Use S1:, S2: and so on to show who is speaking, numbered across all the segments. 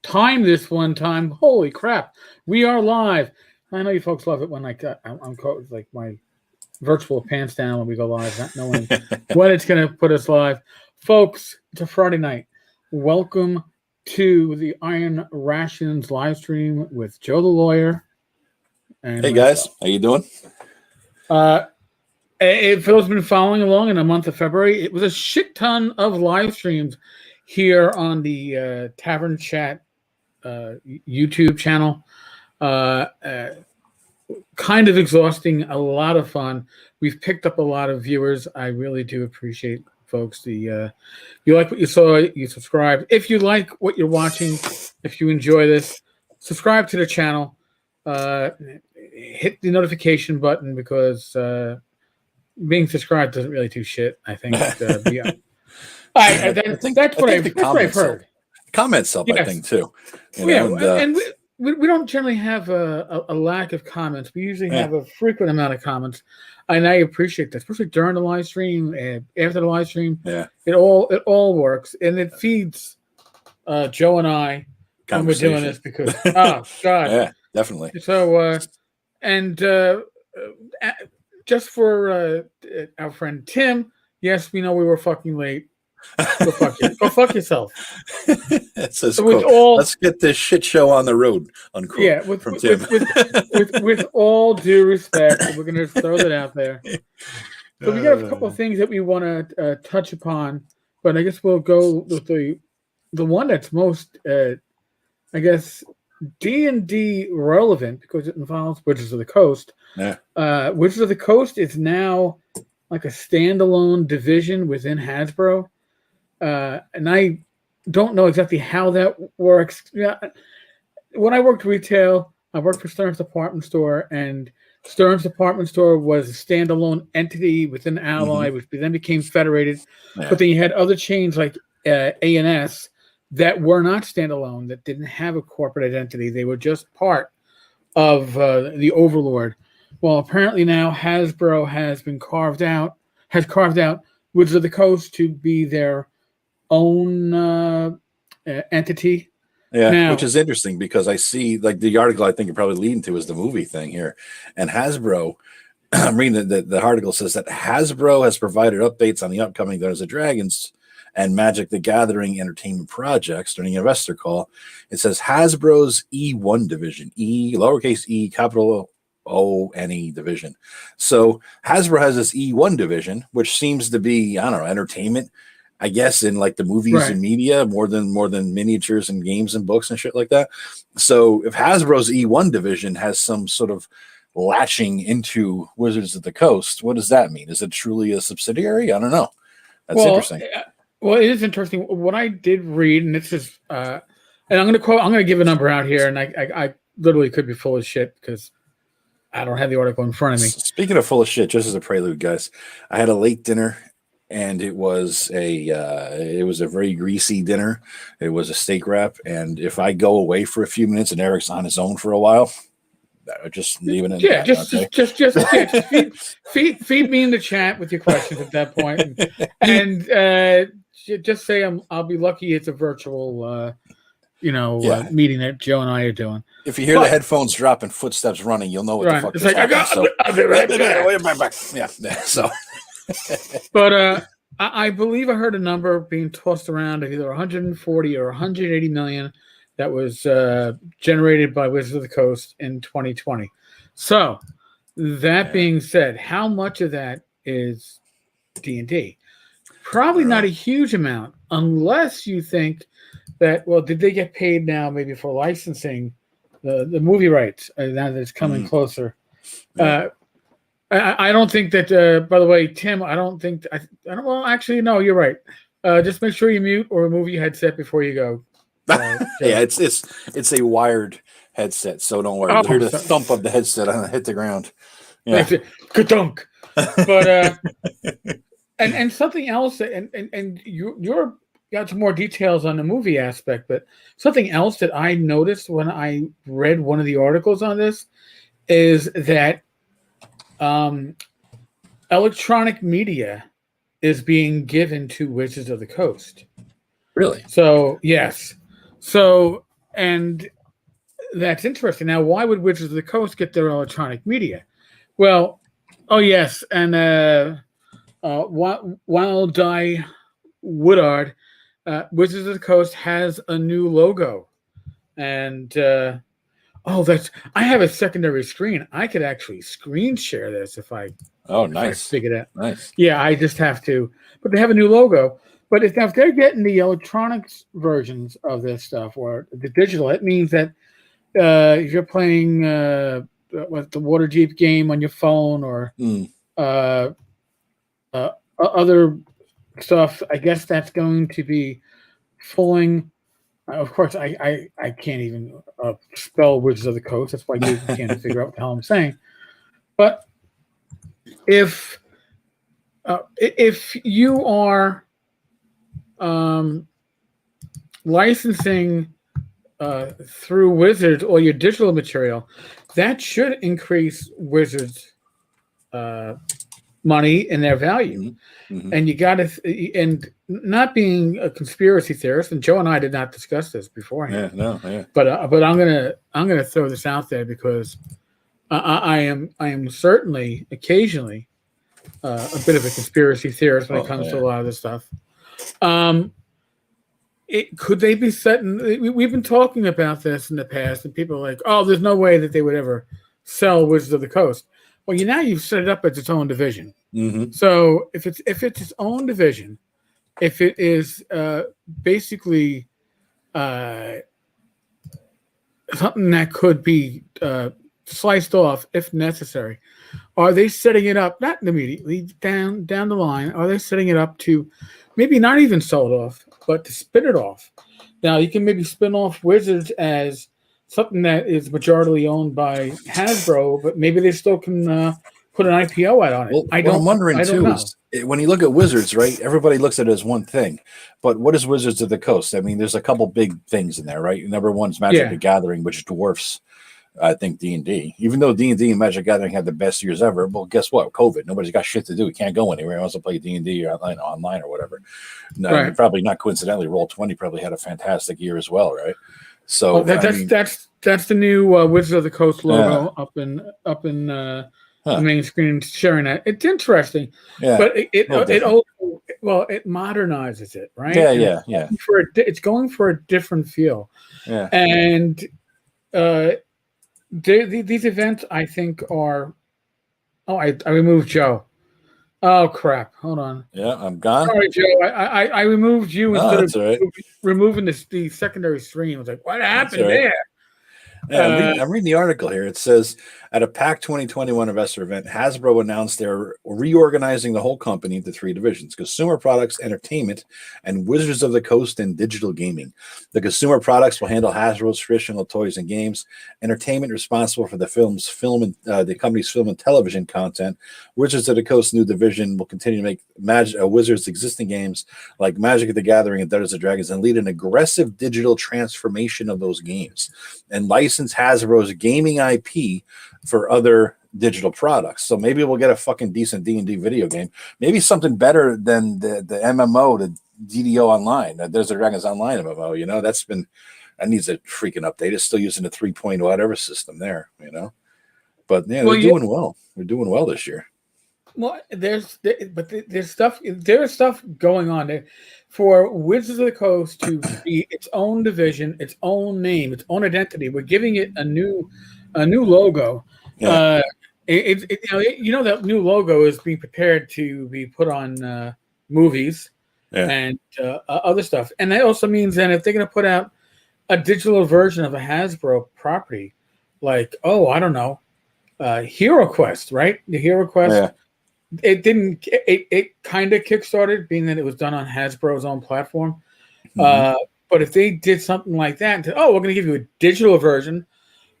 S1: time this one time. Holy crap, we are live. I know you folks love it when I'm like my virtual pants down when we go live, not knowing when it's going to put us live. Folks, it's a Friday night. Welcome to the Iron Rations live stream with Joe the Lawyer. And
S2: hey guys, how you doing?
S1: For those who've been following along in the month of February, it was a shit ton of live streams here on the Tavern Chat YouTube channel. Kind of exhausting, a lot of fun. We've picked up a lot of viewers. I really do appreciate folks. You like what you saw, you subscribe. If you like what you're watching, if you enjoy this, subscribe to the channel. Hit the notification button because being subscribed doesn't really do shit. I think. That's what I've heard.
S2: Comments help, yes. I think too.
S1: And we don't generally have a lack of comments. We usually have a frequent amount of comments, and I appreciate that, especially during the live stream and after the live stream. Yeah, it all works, and it feeds Joe and I when we're doing this because oh god,
S2: yeah, definitely.
S1: So just for our friend Tim, yes, we know we were fucking late. Go fuck yourself.
S2: It says, let's get this shit show on the road. Unquote,
S1: yeah, with all due respect, we're going to throw that out there. So we got a couple of things that we want to touch upon, but I guess we'll go with the one that's most, I guess, D&D relevant because it involves Wizards of the Coast. Yeah. Wizards of the Coast is now like a standalone division within Hasbro. And I don't know exactly how that works. Yeah, when I worked retail, I worked for Stearns Department Store, and Stearns Department Store was a standalone entity within Ally, which then became federated. Yeah. But then you had other chains like A&S that were not standalone, that didn't have a corporate identity. They were just part of the Overlord. Well, apparently now Hasbro has carved out Wizards of the Coast to be their own entity.
S2: Yeah, now, which is interesting because I see like the article I think you're probably leading to is the movie thing here. And Hasbro, I'm reading the article says that Hasbro has provided updates on the upcoming Dungeons & Dragons and Magic the Gathering entertainment projects during an investor call. It says Hasbro's E1 division, E, lowercase e, capital O-N-E division. So Hasbro has this E1 division, which seems to be, I don't know, entertainment, I guess, in like the movies and media more than miniatures and games and books and shit like that. So if Hasbro's E1 division has some sort of latching into Wizards of the Coast, what does that mean? Is it truly a subsidiary? I don't know. That's interesting.
S1: Well, it is interesting. What I did read, and this is, and I'm going to give a number out here, and I literally could be full of shit because I don't have the article in front of me.
S2: Speaking of full of shit, just as a prelude, guys, I had a late dinner, and it was a very greasy dinner. It was a steak wrap, and if I go away for a few minutes and Eric's on his own for a while, I would just leave it in.
S1: Yeah, just feed me in the chat with your questions at that point, and just say I'll be lucky it's a virtual. Meeting that Joe and I are doing.
S2: If you hear the headphones drop and footsteps running, you'll know what the fuck is happening.
S1: I'll be right back.
S2: Yeah. So,
S1: but I believe I heard a number being tossed around of either 140 or 180 million that was generated by Wizards of the Coast in 2020. So, that being said, how much of that is D&D? Probably not a huge amount, unless you think that, well, did they get paid now maybe for licensing the movie rights now that it's coming closer? I don't think that, by the way, Tim, I don't think, well, actually, no, you're right. Just make sure you mute or remove your headset before you go.
S2: Yeah, it's a wired headset, so don't worry. You'll hear the thump of the headset on hit the ground. Yeah.
S1: Ka-dunk. But, and something else, and you're got some more details on the movie aspect, but something else that I noticed when I read one of the articles on this is that electronic media is being given to Wizards of the Coast.
S2: Really?
S1: So, yes. So and that's interesting. Now, why would Wizards of the Coast get their electronic media? Well, oh yes, and Wild Die Woodard, Wizards of the Coast has a new logo, and I have a secondary screen. I could actually screen share this if I figure it out.
S2: Nice.
S1: Yeah, I just have to. But they have a new logo. But if they're getting the electronics versions of this stuff or the digital, it means that if you're playing the Waterdeep game on your phone or other stuff, I guess that's going to be fooling. Of course, I can't even spell Wizards of the Coast. That's why Google can't figure out what the hell I'm saying. But if you are licensing through Wizards or your digital material, that should increase Wizards' money and their value. Mm-hmm. And you got to, and not being a conspiracy theorist, and Joe and I did not discuss this beforehand. But I'm gonna throw this out there because I am certainly occasionally a bit of a conspiracy theorist when it comes to a lot of this stuff. Could they be setting? We've been talking about this in the past, and people are like, "Oh, there's no way that they would ever sell Wizards of the Coast." Well, you've set it up as its own division. Mm-hmm. So if it's its own division, if it is basically something that could be sliced off if necessary, are they setting it up not immediately down the line? Are they setting it up to maybe not even sell it off, but to spin it off? Now you can maybe spin off Wizards as something that is majority owned by Hasbro, but maybe they still can put an IPO out on it.
S2: I'm wondering too is when you look at Wizards, right? Everybody looks at it as one thing, but what is Wizards of the Coast? I mean, there's a couple big things in there, right? Number one's Magic the Gathering, which dwarfs, I think, D&D. Even though D&D and Magic Gathering had the best years ever, well, guess what? COVID. Nobody's got shit to do. You can't go anywhere. I wants to play D&D or online or whatever. No, right. Probably not coincidentally, Roll20 probably had a fantastic year as well, right? So
S1: that's the new Wizards of the Coast logo up in the main screen sharing that. It's interesting, but it modernizes it, right? Yeah. It's going for a different feel, and these events I think are. Oh, I removed Joe. Oh crap! Hold on.
S2: Yeah, I'm gone.
S1: Sorry, Joe. I removed you instead of removing the secondary stream. I was like, what happened there?
S2: Yeah, I'm reading the article here. It says, at a PAX 2021 investor event, Hasbro announced they're reorganizing the whole company into 3 divisions: consumer products, entertainment, and Wizards of the Coast and digital gaming. The consumer products will handle Hasbro's traditional toys and games. Entertainment, responsible for the company's film and television content. Wizards of the Coast new division will continue to make Wizards' existing games like Magic the Gathering and Dungeons & Dragons and lead an aggressive digital transformation of those games and license Hasbro's gaming IP for other digital products. So maybe we'll get a fucking decent D&D video game. Maybe something better than the MMO, the DDO Online, Dungeons & Dragons Online MMO. That needs a freaking update. It's still using the 3.0 whatever system there, But they're doing well. They're doing well this year.
S1: Well, there's stuff going on there for Wizards of the Coast to be its own division, its own name, its own identity. We're giving it a new logo. Yeah. That new logo is being prepared to be put on movies and other stuff. And that also means that if they're going to put out a digital version of a Hasbro property, like, I don't know, Hero Quest, right? The Hero Quest. Yeah. It kind of kickstarted, being that it was done on Hasbro's own platform. Mm-hmm. But if they did something like that and said, we're going to give you a digital version,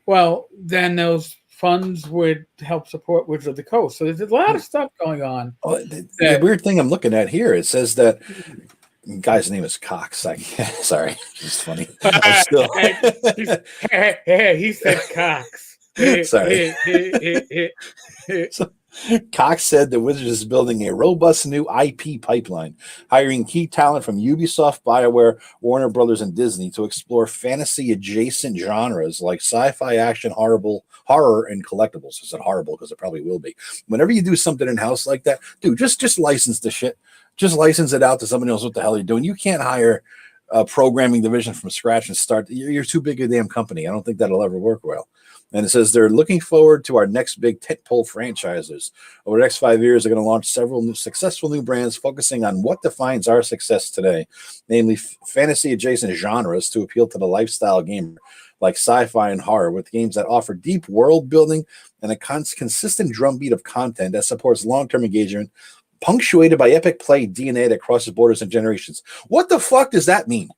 S1: well, then those funds would help support Wizards of the Coast. So there's a lot of stuff going on.
S2: The weird thing I'm looking at here, it says that guy's name is Cox. Sorry, it's funny. I'm still...
S1: he said Cox.
S2: Sorry. Cox said the Wizards is building a robust new IP pipeline, hiring key talent from Ubisoft, BioWare, Warner Brothers, and Disney to explore fantasy-adjacent genres like sci-fi, action, horror, and collectibles. I said horrible because it probably will be. Whenever you do something in-house like that, dude, just license the shit. Just license it out to somebody else. What the hell you're doing? You can't hire a programming division from scratch and start. You're too big a damn company. I don't think that'll ever work well. And it says they're looking forward to our next big tentpole franchises. Over the next 5 years, they're going to launch several successful new brands focusing on what defines our success today, namely fantasy-adjacent genres to appeal to the lifestyle gamer, like sci-fi and horror, with games that offer deep world building and a consistent drumbeat of content that supports long-term engagement, punctuated by epic play DNA that crosses borders and generations. What the fuck does that mean?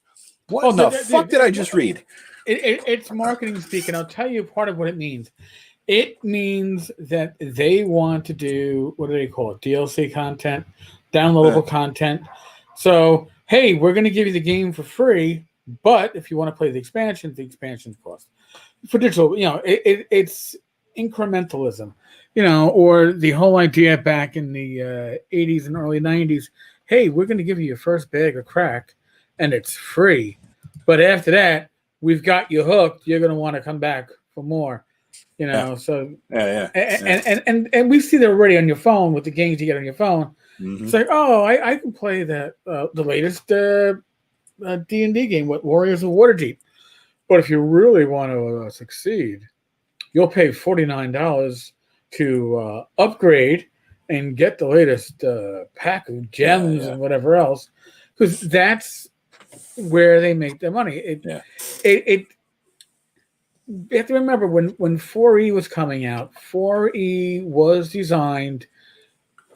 S2: What the fuck did I just read?
S1: It's marketing speak, and I'll tell you part of what it means. It means that they want to do, what do they call it? DLC content, downloadable content. So, hey, we're going to give you the game for free, but if you want to play the expansions cost. For digital, it's incrementalism, or the whole idea back in the 80s and early 90s, hey, we're going to give you your first bag of crack, and it's free. But after that, we've got you hooked. You're going to want to come back for more, So and we see that already on your phone with the games you get on your phone. Mm-hmm. It's like, oh, I can play the latest D&D game with Warriors of Waterdeep. But if you really want to succeed, you'll pay $49 to upgrade and get the latest pack of gems and whatever else, because that's where they make their money. You have to remember when 4E was coming out, 4E was designed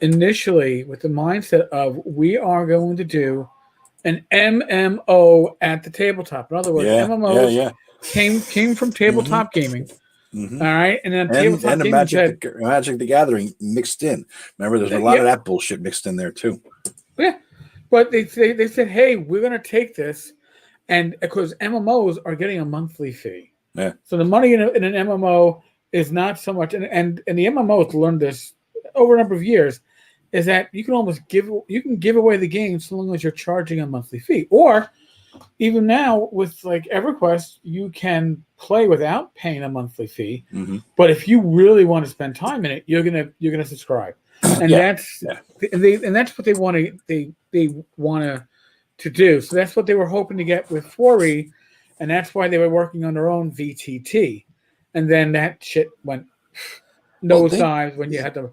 S1: initially with the mindset of we are going to do an MMO at the tabletop. In other words, MMOs came from tabletop gaming. Mm-hmm. All right, and then tabletop gaming
S2: Magic the Gathering mixed in. Remember, there's a lot of that bullshit mixed in there too.
S1: Yeah. But they said, hey, we're going to take this, and because MMOs are getting a monthly fee. Yeah. So the money in an MMO is not so much, and the MMOs learned this over a number of years, is that you can give away the game so long as you're charging a monthly fee. Or even now with like EverQuest, you can play without paying a monthly fee. Mm-hmm. But if you really want to spend time in it, you're gonna subscribe. And that's what they want to do. So that's what they were hoping to get with 4E, and that's why they were working on their own VTT. And then that shit went nosedive when you had the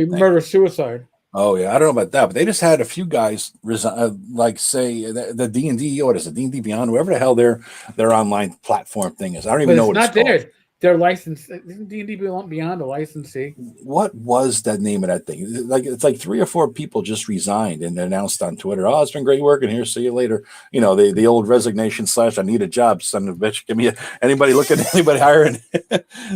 S1: murder suicide.
S2: Oh yeah, I don't know about that, but they just had a few guys resign, like say the D&D, what is it, D&D Beyond, whoever the hell their online platform thing is. I don't even know what it's called.
S1: Their license, isn't D&D Beyond a licensee?
S2: What was that name of that thing? Like it's like 3 or 4 people just resigned and announced on Twitter, "Oh, it's been great working here. See you later." The old resignation / I need a job, son of a bitch. Give me anybody looking, anybody hiring.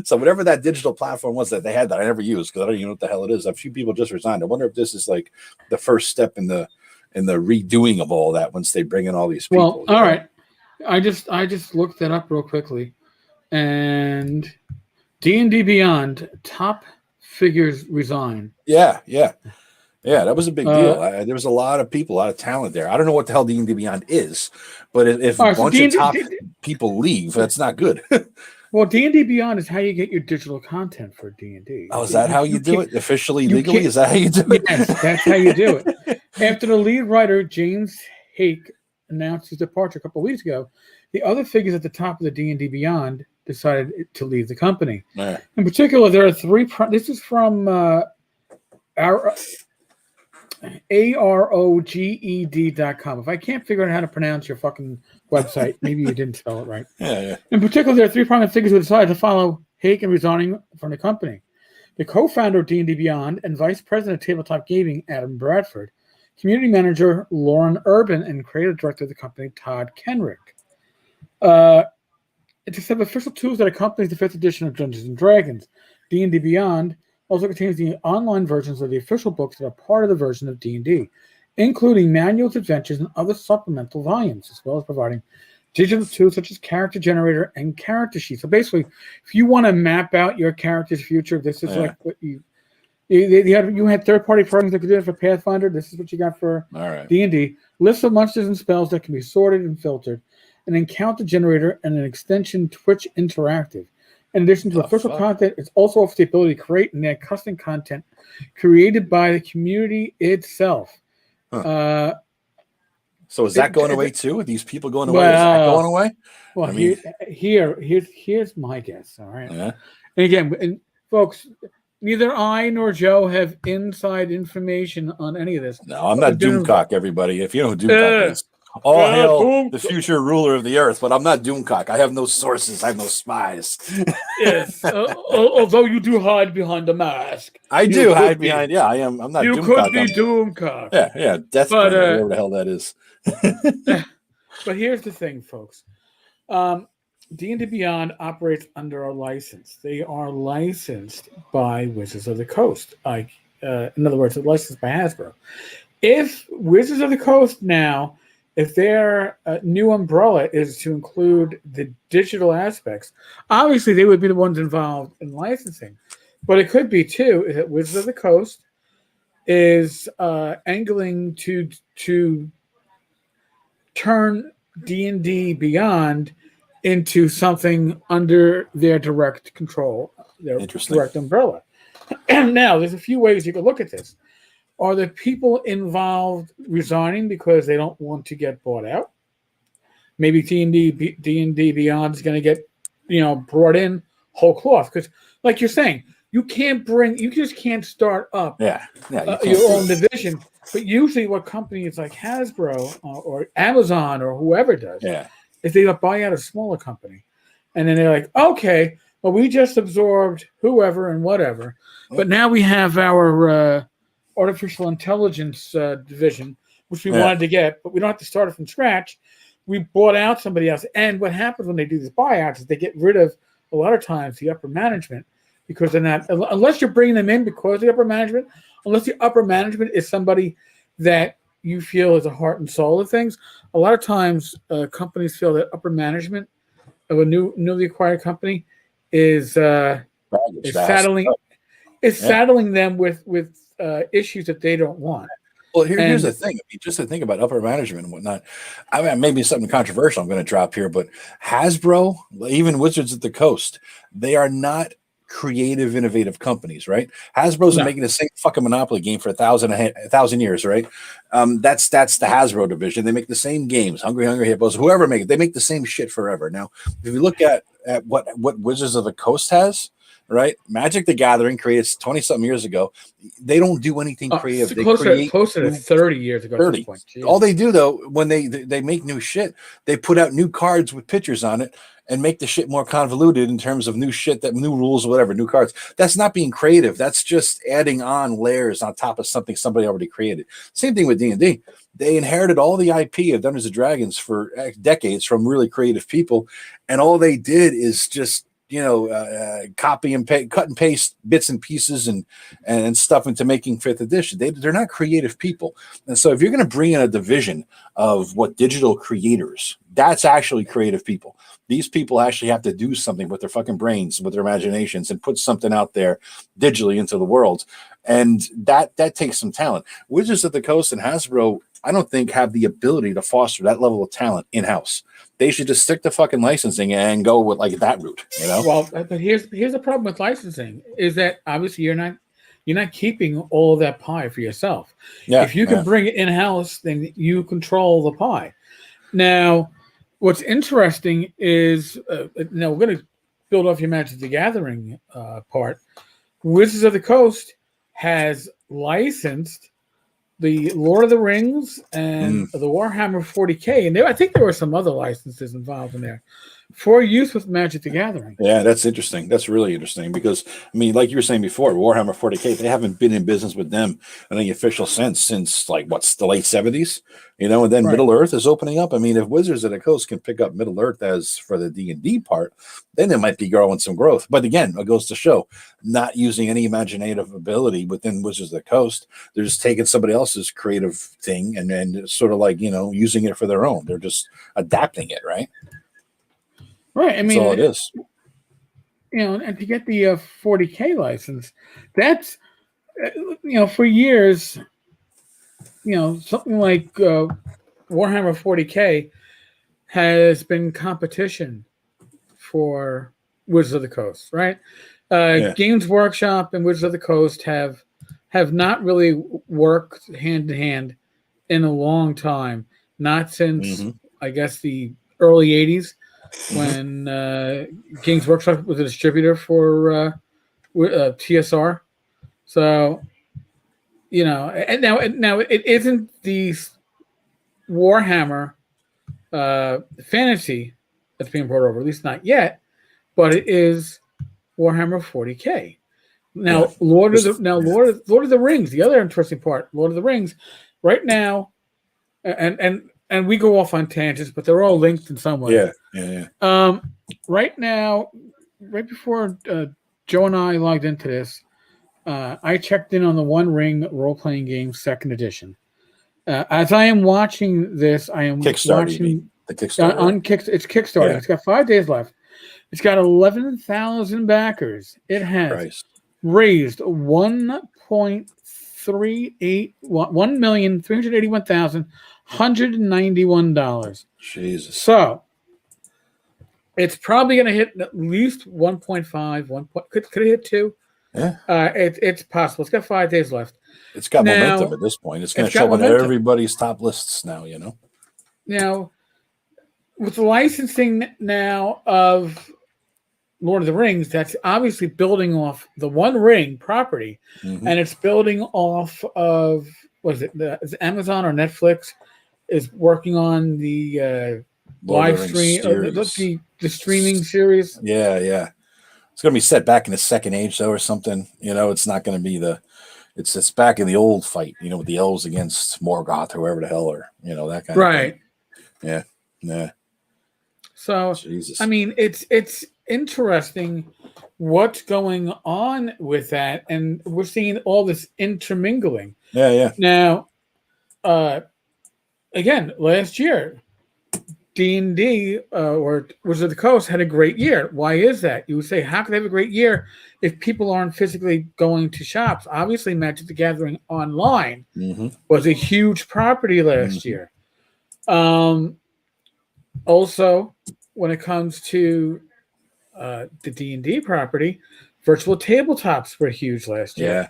S2: So whatever that digital platform was that they had that I never used because I don't even know what the hell it is. A few people just resigned. I wonder if this is like the first step in the redoing of all that once they bring in all these people.
S1: Well, all right. I just looked that up real quickly. And D&D Beyond top figures resign.
S2: Yeah, that was a big deal. There was a lot of people, a lot of talent there. I don't know what the hell D&D Beyond is, but if a bunch of top people leave, that's not good.
S1: Well, D&D Beyond is how you get your digital content for D&D.
S2: Oh, is that how you do it? Officially, legally? Is that how you do it?
S1: Yes, that's how you do it. After the lead writer, James Hake, announced his departure a couple of weeks ago, the other figures at the top of the D&D Beyond decided to leave the company. Right. In particular, there are 3. This is from AROGED.com. If I can't figure out how to pronounce your fucking website, maybe you didn't spell it right. Yeah. In particular, there are 3 prominent figures who decided to follow Hake in resigning from the company. The co-founder of D&D Beyond and vice president of tabletop gaming, Adam Bradford, community manager Lauren Urban, and creative director of the company, Todd Kenrick. It's a set of official tools that accompanies the 5th edition of Dungeons & Dragons. D&D Beyond also contains the online versions of the official books that are part of the version of D&D, including manuals, adventures, and other supplemental volumes, as well as providing digital tools such as character generator and character sheets. So basically, if you want to map out your character's future, this is like what you You had third-party programs that could do it for Pathfinder. This is what you got for
S2: All right.
S1: D&D. List of monsters and spells that can be sorted and filtered. An encounter generator and an extension Twitch Interactive. In addition to official content, it also offers the ability to create and add custom content created by the community itself.
S2: Huh. So is that going away too? Are these people going away? Is that going away?
S1: Well, here's my guess. All right.
S2: Yeah.
S1: And again, folks, neither I nor Joe have inside information on any of this.
S2: No, I'm not Doomcock, everybody. If you know who Doomcock is. All hail the future ruler of the earth, but I'm not Doomcock. I have no sources. I have no spies.
S1: Yes, although you do hide behind the mask.
S2: I do hide behind. Yeah, I am. I'm not.
S1: You
S2: Doomcock.
S1: could be Doomcock.
S2: Yeah. Deathbringer, whatever the hell that is.
S1: But here's the thing, folks. D&D Beyond operates under a license. They are licensed by Wizards of the Coast. In other words, they're licensed by Hasbro. If Wizards of the Coast now, if their new umbrella is to include the digital aspects, obviously they would be the ones involved in licensing. But it could be too is that Wizards of the Coast is angling to turn D&D Beyond into something under their direct control, their direct umbrella. And now there's a few ways you could look at this. Are the people involved resigning because they don't want to get bought out? Maybe D&D Beyond is going to get, brought in whole cloth. Because, like you're saying, you just can't start up your own division. But usually what companies like Hasbro or Amazon or whoever does is they buy out a smaller company. And then they're like, okay, well, we just absorbed whoever and whatever. But now we have our artificial intelligence division, which we wanted to get, but we don't have to start it from scratch. We bought out somebody else. And what happens when they do these buyouts is they get rid of, a lot of times, the upper management because they're not, unless you're bringing them in because of the upper management, unless the upper management is somebody that you feel is the heart and soul of things. A lot of times companies feel that upper management of a newly acquired company is saddling them with issues that they don't want.
S2: Well, here's the thing. I mean, just to think about upper management and whatnot. I mean, maybe something controversial I'm going to drop here, but Hasbro, even Wizards of the Coast, they are not creative, innovative companies, right? Hasbro's been making the same fucking Monopoly game for a thousand years, right? That's the Hasbro division. They make the same games, Hungry Hippos, whoever make it, they make the same shit forever. Now, if you look at what Wizards of the Coast has, right? Magic the Gathering created 20-something years ago. They don't do anything creative. They
S1: closer to 30 years ago.
S2: 30. All they do, though, when they make new shit, they put out new cards with pictures on it and make the shit more convoluted in terms of new shit, that new rules or whatever, new cards. That's not being creative. That's just adding on layers on top of something somebody already created. Same thing with D&D. They inherited all the IP of Dungeons & Dragons for decades from really creative people, and all they did is just copy and cut and paste bits and pieces and stuff into making 5th edition. They're not creative people. And so if you're going to bring in a division of what digital creators, that's actually creative people. These people actually have to do something with their fucking brains, with their imaginations, and put something out there digitally into the world. And that takes some talent. Wizards of the Coast and Hasbro, I don't think, have the ability to foster that level of talent in-house. They should just stick to fucking licensing and go with like that route,
S1: Well, but here's the problem with licensing is that obviously you're not keeping all of that pie for yourself. Yeah, if you can bring it in-house, then you control the pie. Now, what's interesting is now we're going to build off your Magic the Gathering part. Wizards of the Coast has licensed the Lord of the Rings and the Warhammer 40K, and I think there were some other licenses involved in there for use with Magic the Gathering.
S2: Yeah, that's interesting. That's really interesting because, I mean, like you were saying before, Warhammer 40K, they haven't been in business with them in any official sense since, like, what's the late 70s? And then Middle Earth is opening up. I mean, if Wizards of the Coast can pick up Middle Earth as for the D&D part, then it might be growing some growth. But again, it goes to show not using any imaginative ability within Wizards of the Coast. They're just taking somebody else's creative thing and then sort of like, using it for their own. They're just adapting it, right?
S1: Right. I mean,
S2: that's all it is.
S1: And to get the 40K license, that's for years, something like Warhammer 40K has been competition for Wizards of the Coast, right? Games Workshop and Wizards of the Coast have not really worked hand in hand in a long time. Not since I guess the early '80s when Games Workshop was a distributor for TSR. So and now it isn't the Warhammer fantasy that's being brought over, at least not yet, but it is Warhammer 40K. Now, Lord of the Rings. The other interesting part, Lord of the Rings, right now, and we go off on tangents, but they're all linked in some way.
S2: Yeah.
S1: Right now, right before Joe and I logged into this, I checked in on the One Ring role-playing game second edition. As I am watching this, I am watching
S2: the Kickstarter.
S1: It's Kickstarter. Yeah. It's got 5 days left. It's got 11,000 backers. It has raised $1,381,191.
S2: Jesus.
S1: So it's probably going to hit at least 1.5. Could it hit 2?
S2: Yeah.
S1: It's possible. It's got 5 days left.
S2: It's got momentum at this point. It's going to show up on everybody's top lists now,
S1: Now, with the licensing now of Lord of the Rings, that's obviously building off the One Ring property, and it's building off of, is it Amazon or Netflix is working on the live stream, the streaming series.
S2: Yeah. It's going to be set back in the Second Age, though, or something. It's not going to be it's back in the old fight, with the elves against Morgoth or whoever the hell, or that kind of thing. Yeah.
S1: So,
S2: Jesus.
S1: I mean, it's interesting what's going on with that, and we're seeing all this intermingling.
S2: Yeah.
S1: Now, again, last year, D&D or Wizards of the Coast had a great year. Why is that? You would say, how could they have a great year if people aren't physically going to shops? Obviously, Magic the Gathering online was a huge property last year. Also, when it comes to the D&D property, virtual tabletops were huge last year.
S2: Yeah.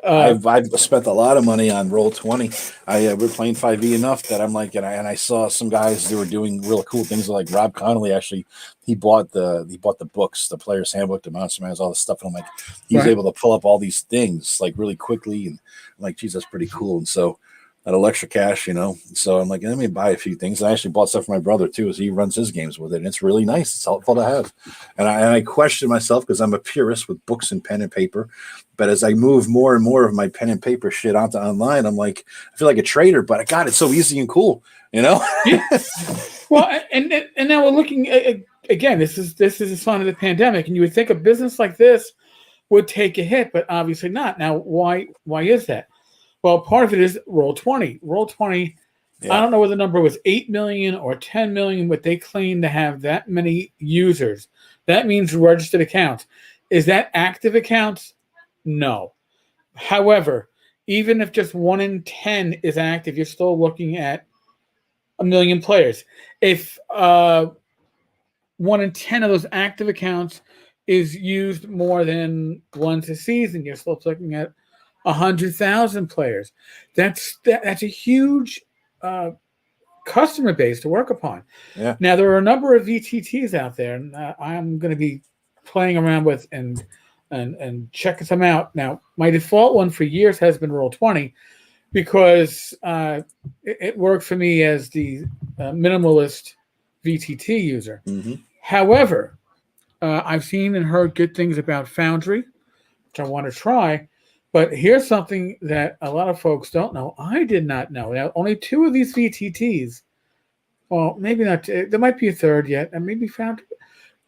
S2: I've spent a lot of money on Roll20. We're playing 5e enough that I'm like, and I saw some guys, they were doing real cool things. Like Rob Connolly, actually, he bought the books, the Player's Handbook, the Monster Manuals, all this stuff. And I'm like, he was able to pull up all these things like really quickly, and I'm like, geez, that's pretty cool. And so a little extra cash, So I'm like, let me buy a few things. And I actually bought stuff for my brother too, as he runs his games with it. And it's really nice. It's helpful to have. And I question myself because I'm a purist with books and pen and paper. But as I move more and more of my pen and paper shit onto online, I'm like, I feel like a trader. But God, it's so easy and cool,
S1: Yeah. Well, and now we're looking again. This is a sign of the pandemic, and you would think a business like this would take a hit, but obviously not. Now, why is that? Well, part of it is Roll20. Roll20, I don't know whether the number was 8 million or 10 million, but they claim to have that many users. That means registered accounts. Is that active accounts? No. However, even if just 1 in 10 is active, you're still looking at 1 million players. If 1 in 10 of those active accounts is used more than once a season, you're still looking at 100,000 players. That's a huge customer base to work upon.
S2: Yeah.
S1: Now there are a number of VTTs out there, and I'm going to be playing around with and checking some out. Now my default one for years has been Roll20 because it worked for me as the minimalist VTT user. However, I've seen and heard good things about Foundry, which I want to try. But here's something that a lot of folks don't know. I did not know. Now, only 2 of these VTTs, well, maybe not. There might be a third yet, and maybe Foundry.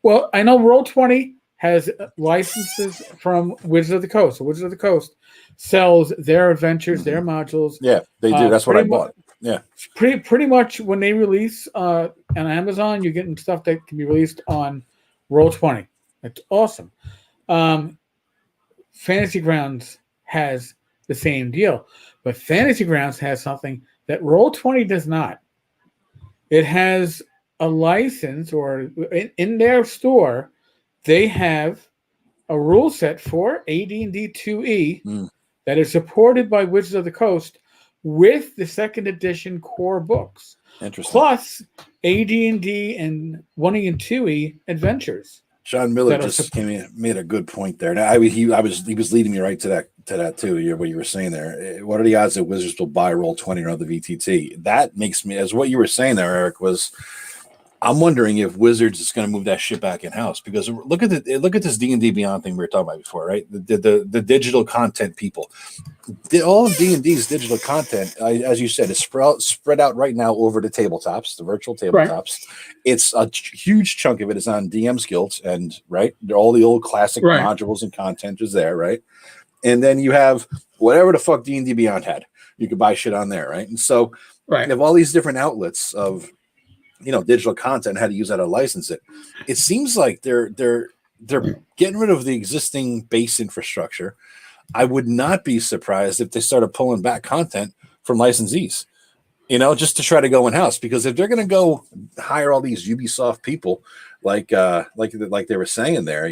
S1: Well, I know Roll20 has licenses from Wizards of the Coast. So Wizards of the Coast sells their adventures, their modules.
S2: Yeah, they do. That's what I bought. Yeah.
S1: Pretty much when they release on Amazon, you're getting stuff that can be released on Roll20. That's awesome. Fantasy Grounds has the same deal. But Fantasy Grounds has something that Roll20 does not. It has a license, or in their store, they have a rule set for AD&D 2E that is supported by Wizards of the Coast with the second edition core books.
S2: Interesting.
S1: Plus AD&D and 1E and 2E adventures.
S2: John Miller just made a good point there. Now, he was leading me right to that too. What you were saying there. What are the odds that Wizards will buy Roll20 or other VTT? That makes me, as what you were saying there, Eric, was I'm wondering if Wizards is going to move that shit back in house, because look at this D&D Beyond thing we were talking about before, right? The digital content people. All of D&D's digital content, as you said, is spread out right now over the tabletops, the virtual tabletops. Right. It's a huge chunk of it is on DM's Guilds, and right, all the old classic modules and content is there, right? And then you have whatever the fuck D&D Beyond had. You could buy shit on there, right? And so you have all these different outlets of digital content, how to use that to license it. It seems like they're getting rid of the existing base infrastructure. I would not be surprised if they started pulling back content from licensees, just to try to go in house. Because if they're going to go hire all these Ubisoft people, like they were saying there,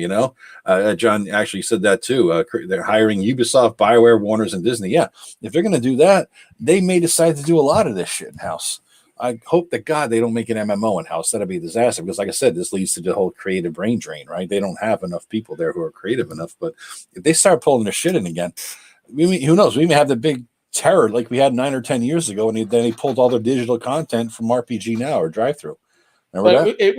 S2: John actually said that too. They're hiring Ubisoft, BioWare, Warner's, and Disney. Yeah, if they're going to do that, they may decide to do a lot of this shit in house. I hope that God they don't make an MMO in house. That'd be a disaster, because, like I said, this leads to the whole creative brain drain. Right? They don't have enough people there who are creative enough. But if they start pulling their shit in again, who knows? We may have the big terror like we had 9 or 10 years ago, and then he pulled all their digital content from RPG Now or Drive-Thru. Remember that?
S1: It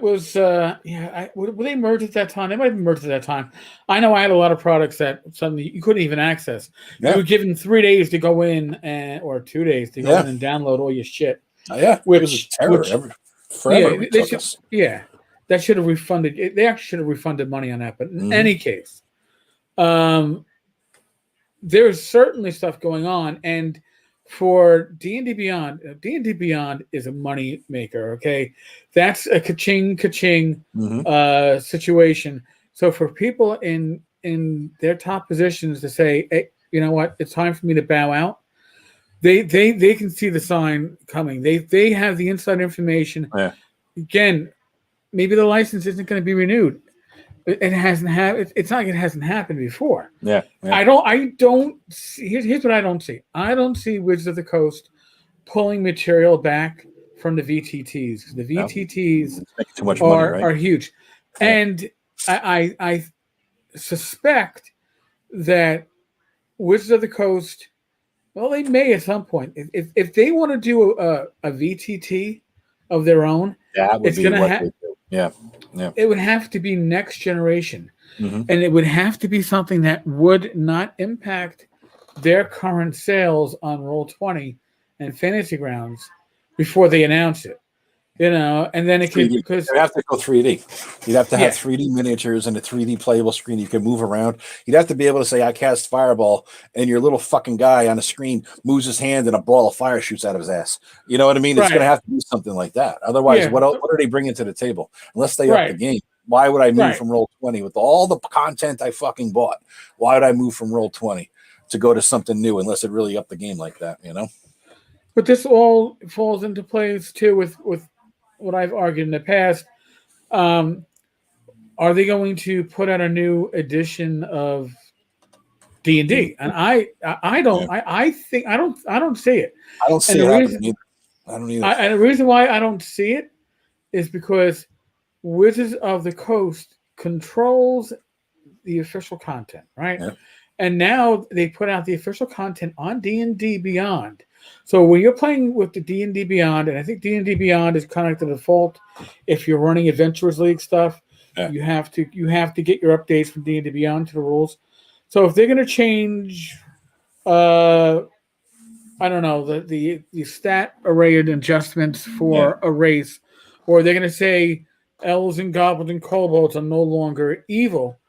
S1: was. Were they merged at that time? They might have been merged at that time. I know I had a lot of products that suddenly you couldn't even access. Yeah. You were given 3 days to go in, or 2 days to go in and download all your shit.
S2: Which was terror forever.
S1: That should have refunded. They actually should have refunded money on that. But in any case, there's certainly stuff going on, and for D&D Beyond is a money maker. Okay, that's a ka-ching situation. So for people in their top positions to say, hey, you know what, it's time for me to bow out. They can see the sign coming. They have the inside information. Yeah. Again, maybe the license isn't going to be renewed. It hasn't happened. It's not like it hasn't happened before. Yeah. I don't see. Here's what I don't see. I don't see Wizards of the Coast pulling material back from the VTTs. The VTTs
S2: too much money, right?
S1: are huge, and I suspect that Wizards of the Coast, well, they may at some point, if they want to do a VTT of their own, it's going to happen.
S2: Yeah.
S1: It would have to be next generation, and it would have to be something that would not impact their current sales on Roll20 and Fantasy Grounds before they announce it. And then it could, because
S2: you have to go 3D. You'd have to have 3D miniatures and a 3D playable screen. You can move around. You'd have to be able to say, I cast Fireball, and your little fucking guy on the screen moves his hand and a ball of fire shoots out of his ass. You know what I mean? It's going to have to be something like that. Otherwise, what are they bringing to the table? Unless they up the game. Why would I move from Roll20 with all the content I fucking bought? Why would I move from Roll20 to go to something new unless it really upped the game like that,
S1: But this all falls into place, too, with what I've argued in the past. Are they going to put out a new edition of D&D? And I don't. I think I don't see it.
S2: I don't see it happening either. I don't either.
S1: And the reason why I don't see it is because Wizards of the Coast controls the official content, right? Yeah. And now they put out the official content on D&D Beyond. So when you're playing with the D&D Beyond, and I think D&D Beyond is kind of the default. If you're running Adventurers League stuff, you have to get your updates from D&D Beyond to the rules. So if they're going to change, I don't know, the stat array and adjustments for a race, or they're going to say elves and goblins and kobolds are no longer evil,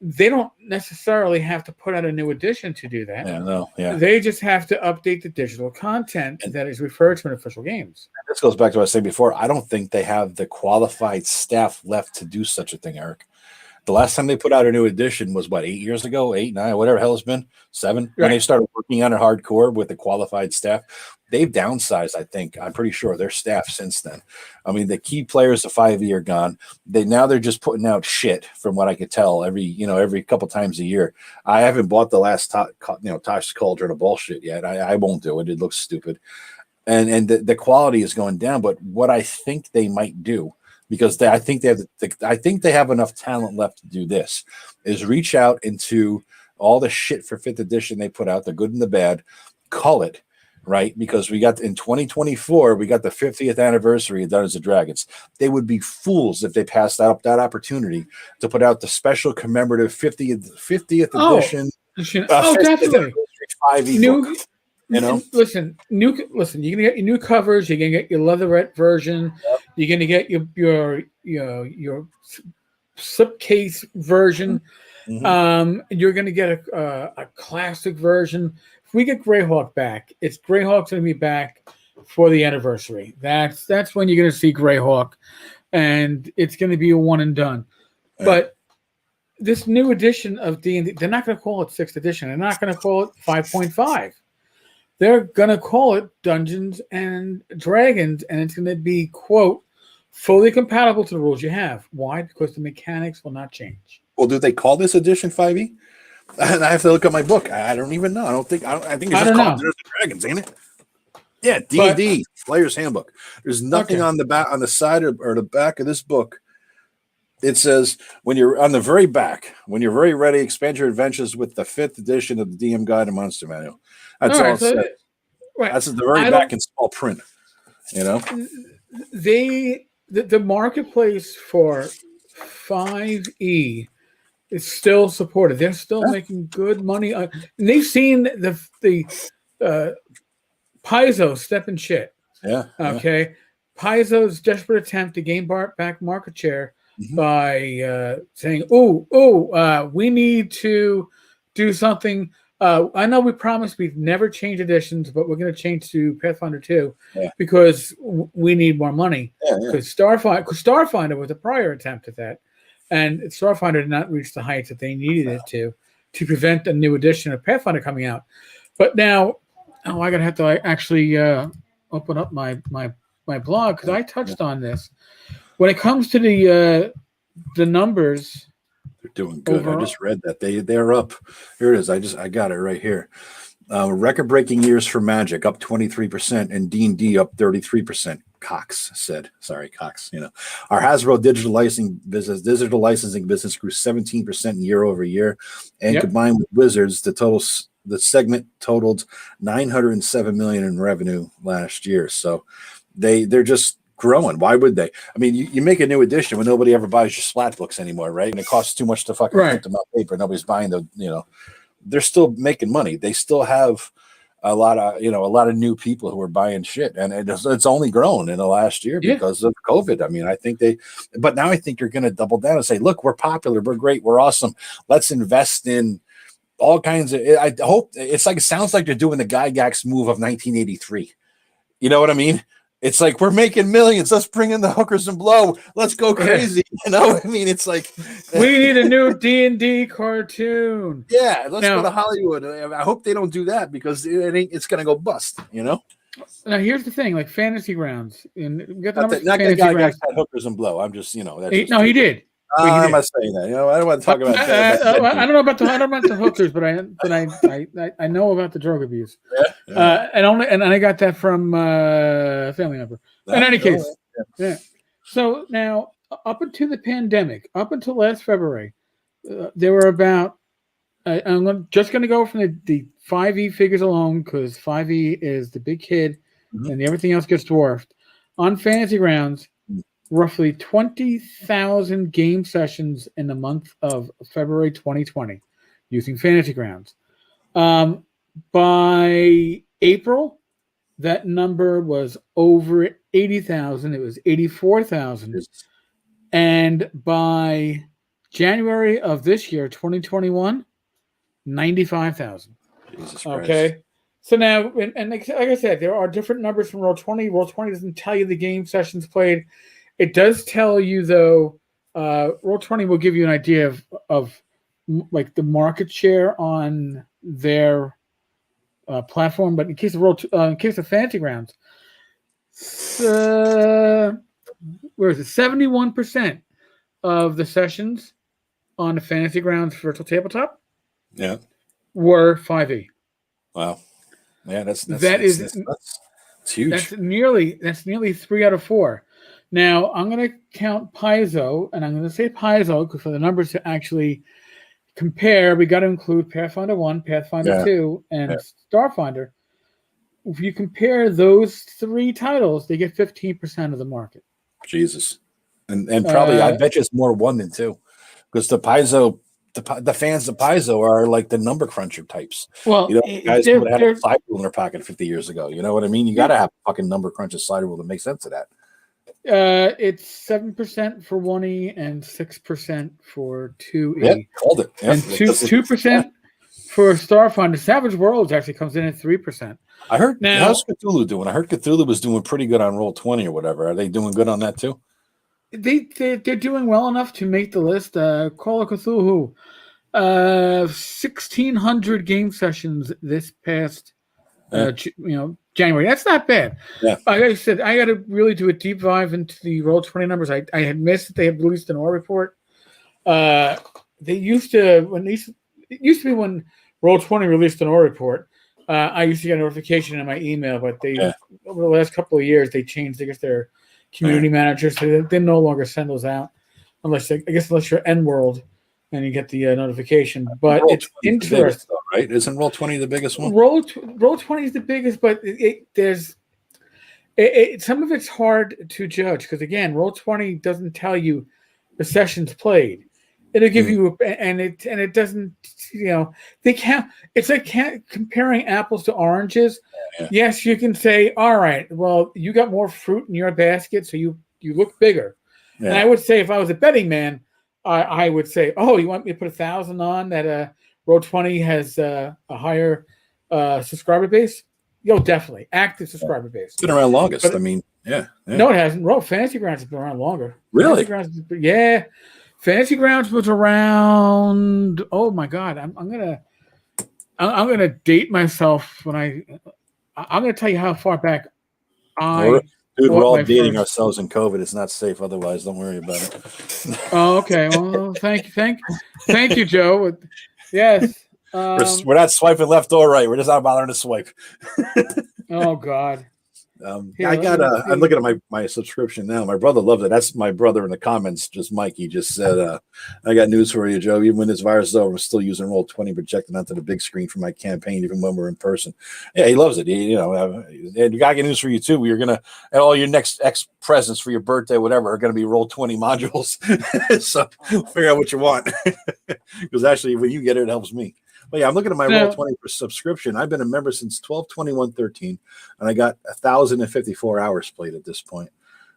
S1: they don't necessarily have to put out a new edition to do that. They just have to update the digital content that is referred to in official games.
S2: This goes back to what I was saying before. I don't think they have the qualified staff left to do such a thing, Eric. The last time they put out a new edition was what, 8 years ago, 8, 9, whatever the hell it's been, 7. When they started working on it hardcore with the qualified staff, they've downsized. I think I'm pretty sure their staff since then. I mean, the key players of 5e are gone. They're just putting out shit, from what I could tell, every couple times a year. I haven't bought the last Tosh Cauldron of bullshit yet. I won't do it. It looks stupid, and the quality is going down. But what I think they might do, because I think they have enough talent left to do this, is reach out into all the shit for 5th edition they put out, the good and the bad, cull it, right? Because we got in 2024, we got the 50th anniversary of Dungeons and Dragons. They would be fools if they passed up that opportunity to put out the special commemorative 50th edition.
S1: Definitely.
S2: 5e book.
S1: Listen, you're gonna get your new covers. You're gonna get your leatherette version. Yep. You're gonna get your slipcase version. Mm-hmm. You're gonna get a classic version. If we get Greyhawk back, Greyhawk's gonna be back for the anniversary. That's when you're gonna see Greyhawk, and it's gonna be a one and done. Yeah. But this new edition of D&D, they're not gonna call it 6th edition. They're not gonna call it 5.5. They're going to call it Dungeons and Dragons, and it's going to be, quote, fully compatible to the rules you have. Why? Because the mechanics will not change.
S2: Well, do they call this edition 5e? I have to look at my book. I don't even know. I think it's just called Dungeons and Dragons, ain't it? Yeah, D&D, Player's Handbook. There's nothing on the back, on the side or the back of this book. It says, when you're on the very back, when you're very ready, expand your adventures with the 5th edition of the DM Guide and Monster Manual. That's all it says. Right. That's at the very back in small print.
S1: The marketplace for 5e is still supported. They're still making good money. And they've seen the Paizo step in shit.
S2: Yeah.
S1: Okay. Paizo's desperate attempt to gain back market share by saying, we need to do something. I know we promised we'd never change editions, but we're going to change to Pathfinder 2 because we need more money. Because Starfinder was a prior attempt at that, and Starfinder did not reach the heights that they needed it to prevent a new edition of Pathfinder coming out. But now, I'm going to have to actually open up my blog, because I touched on this. When it comes to the numbers,
S2: they're doing good. Overall. I just read that they're up. Here it is. I got it right here. Record-breaking years for Magic, up 23%, and D&D up 33%. Cox said. Sorry, Cox. Our Hasbro digital licensing business grew 17% year over year, and combined with Wizards, the segment totaled $907 million in revenue last year. So they're just growing. Why would they? I mean, you make a new edition when nobody ever buys your splat books anymore, right? And it costs too much to fucking print them out paper. Nobody's buying they're still making money. They still have a lot of new people who are buying shit, and it's only grown in the last year because of COVID. I mean, but now I think you're going to double down and say, look, we're popular, we're great, we're awesome. Let's invest in all kinds of. I hope it sounds like they're doing the Gygax move of 1983. You know what I mean? It's like, we're making millions. Let's bring in the hookers and blow. Let's go crazy. I mean, it's like,
S1: we need a new D&D cartoon.
S2: Yeah, let's go to Hollywood. I hope they don't do that, because it's going to go bust.
S1: Now, here's the thing: like Fantasy Grounds, and we got the
S2: numbers. Not that guy got hookers and blow. I'm just,
S1: no, he did.
S2: I'm not saying that. I don't want to talk about that.
S1: I don't know about the hookers, but I know about the drug abuse. And I got that from a family member. In any case, So now, up until the pandemic, up until last February, there were about. I'm just going to go from the 5e figures alone, because 5e is the big kid, and everything else gets dwarfed. On Fantasy Grounds, roughly 20,000 game sessions in the month of February 2020 using Fantasy Grounds. By April, that number was over 80,000. It was 84,000. And by January of this year, 2021, 95,000. Okay. So now, and like I said, there are different numbers from Roll20. Roll20 doesn't tell you the game sessions played. It does tell you, though, Roll20 will give you an idea of like the market share on their platform. But in case of Fantasy Grounds, where is it? 71% of the sessions on the Fantasy Grounds virtual tabletop, were 5e.
S2: Wow, yeah, that's
S1: it's
S2: huge.
S1: That's nearly 3 out of 4. Now I'm going to count Paizo, and I'm going to say Paizo because for the numbers to actually compare, we got to include Pathfinder 1, Pathfinder 2, and Starfinder. If you compare those 3 titles, they get 15% of the market.
S2: Jesus, and probably I bet you it's more 1 than 2, because the Paizo, the fans of Paizo are like the number cruncher types.
S1: Well,
S2: guys who would have had a slide rule in their pocket 50 years ago. You know what I mean? You got to have a fucking number cruncher slide rule to make sense of that.
S1: It's 7% for 1E and 6% for 2E.
S2: Yeah, called it. Yeah,
S1: and 2% for Starfinder. Savage Worlds actually comes in at 3%.
S2: I heard. How's Cthulhu doing? I heard Cthulhu was doing pretty good on Roll20 or whatever. Are they doing good on that too?
S1: They're doing well enough to make the list. Call of Cthulhu, 1,600 game sessions this past January. That's not bad.
S2: Yeah.
S1: Like I said, I got to really do a deep dive into the Roll20 numbers. I had missed that they had released an OR report. They used to when Roll20 released an OR report. I used to get a notification in my email, but over the last couple of years they changed. I guess their community managers, so they no longer send those out unless you're N-World and you get the notification. But it's interesting,
S2: though, right? Isn't Roll20 the biggest one?
S1: Roll20 is the biggest, but there's some of it's hard to judge because again, Roll20 doesn't tell you the sessions played. It'll give you and it doesn't. They can't. It's like comparing apples to oranges. Yeah. Yes, you can say, all right, well, you got more fruit in your basket, so you look bigger. Yeah. And I would say, if I was a betting man, I would say, oh, you want me to put 1,000 on that? Roll20 has a higher subscriber base. Definitely active subscriber base.
S2: It's been around longest.
S1: But,
S2: I mean, yeah.
S1: No, it hasn't. Fantasy Grounds has been around longer.
S2: Really?
S1: Fantasy Grounds was around. Oh my God, I'm gonna date myself when I'm gonna tell you how far back
S2: Dude, we're all dating ourselves in COVID. It's not safe otherwise. Don't worry about it.
S1: Oh, okay. Well, thank you, Joe. Yes.
S2: We're not swiping left or right. We're just not bothering to swipe.
S1: Oh God.
S2: I'm looking at my subscription now. My brother loved it. That's my brother in the comments. Just Mike. He just said, "I got news for you, Joe. Even when this virus is over, I'm still using Roll20 projecting onto the big screen for my campaign, even when we're in person." Yeah, he loves it. And you gotta get news for you too. You're gonna and all your next X presents for your birthday, whatever, are gonna be Roll20 modules. So figure out what you want, because actually, when you get it, it helps me. But yeah, I'm looking at my Roll20 subscription. I've been a member since 12/21/13, and I got 1,054 hours played at this point.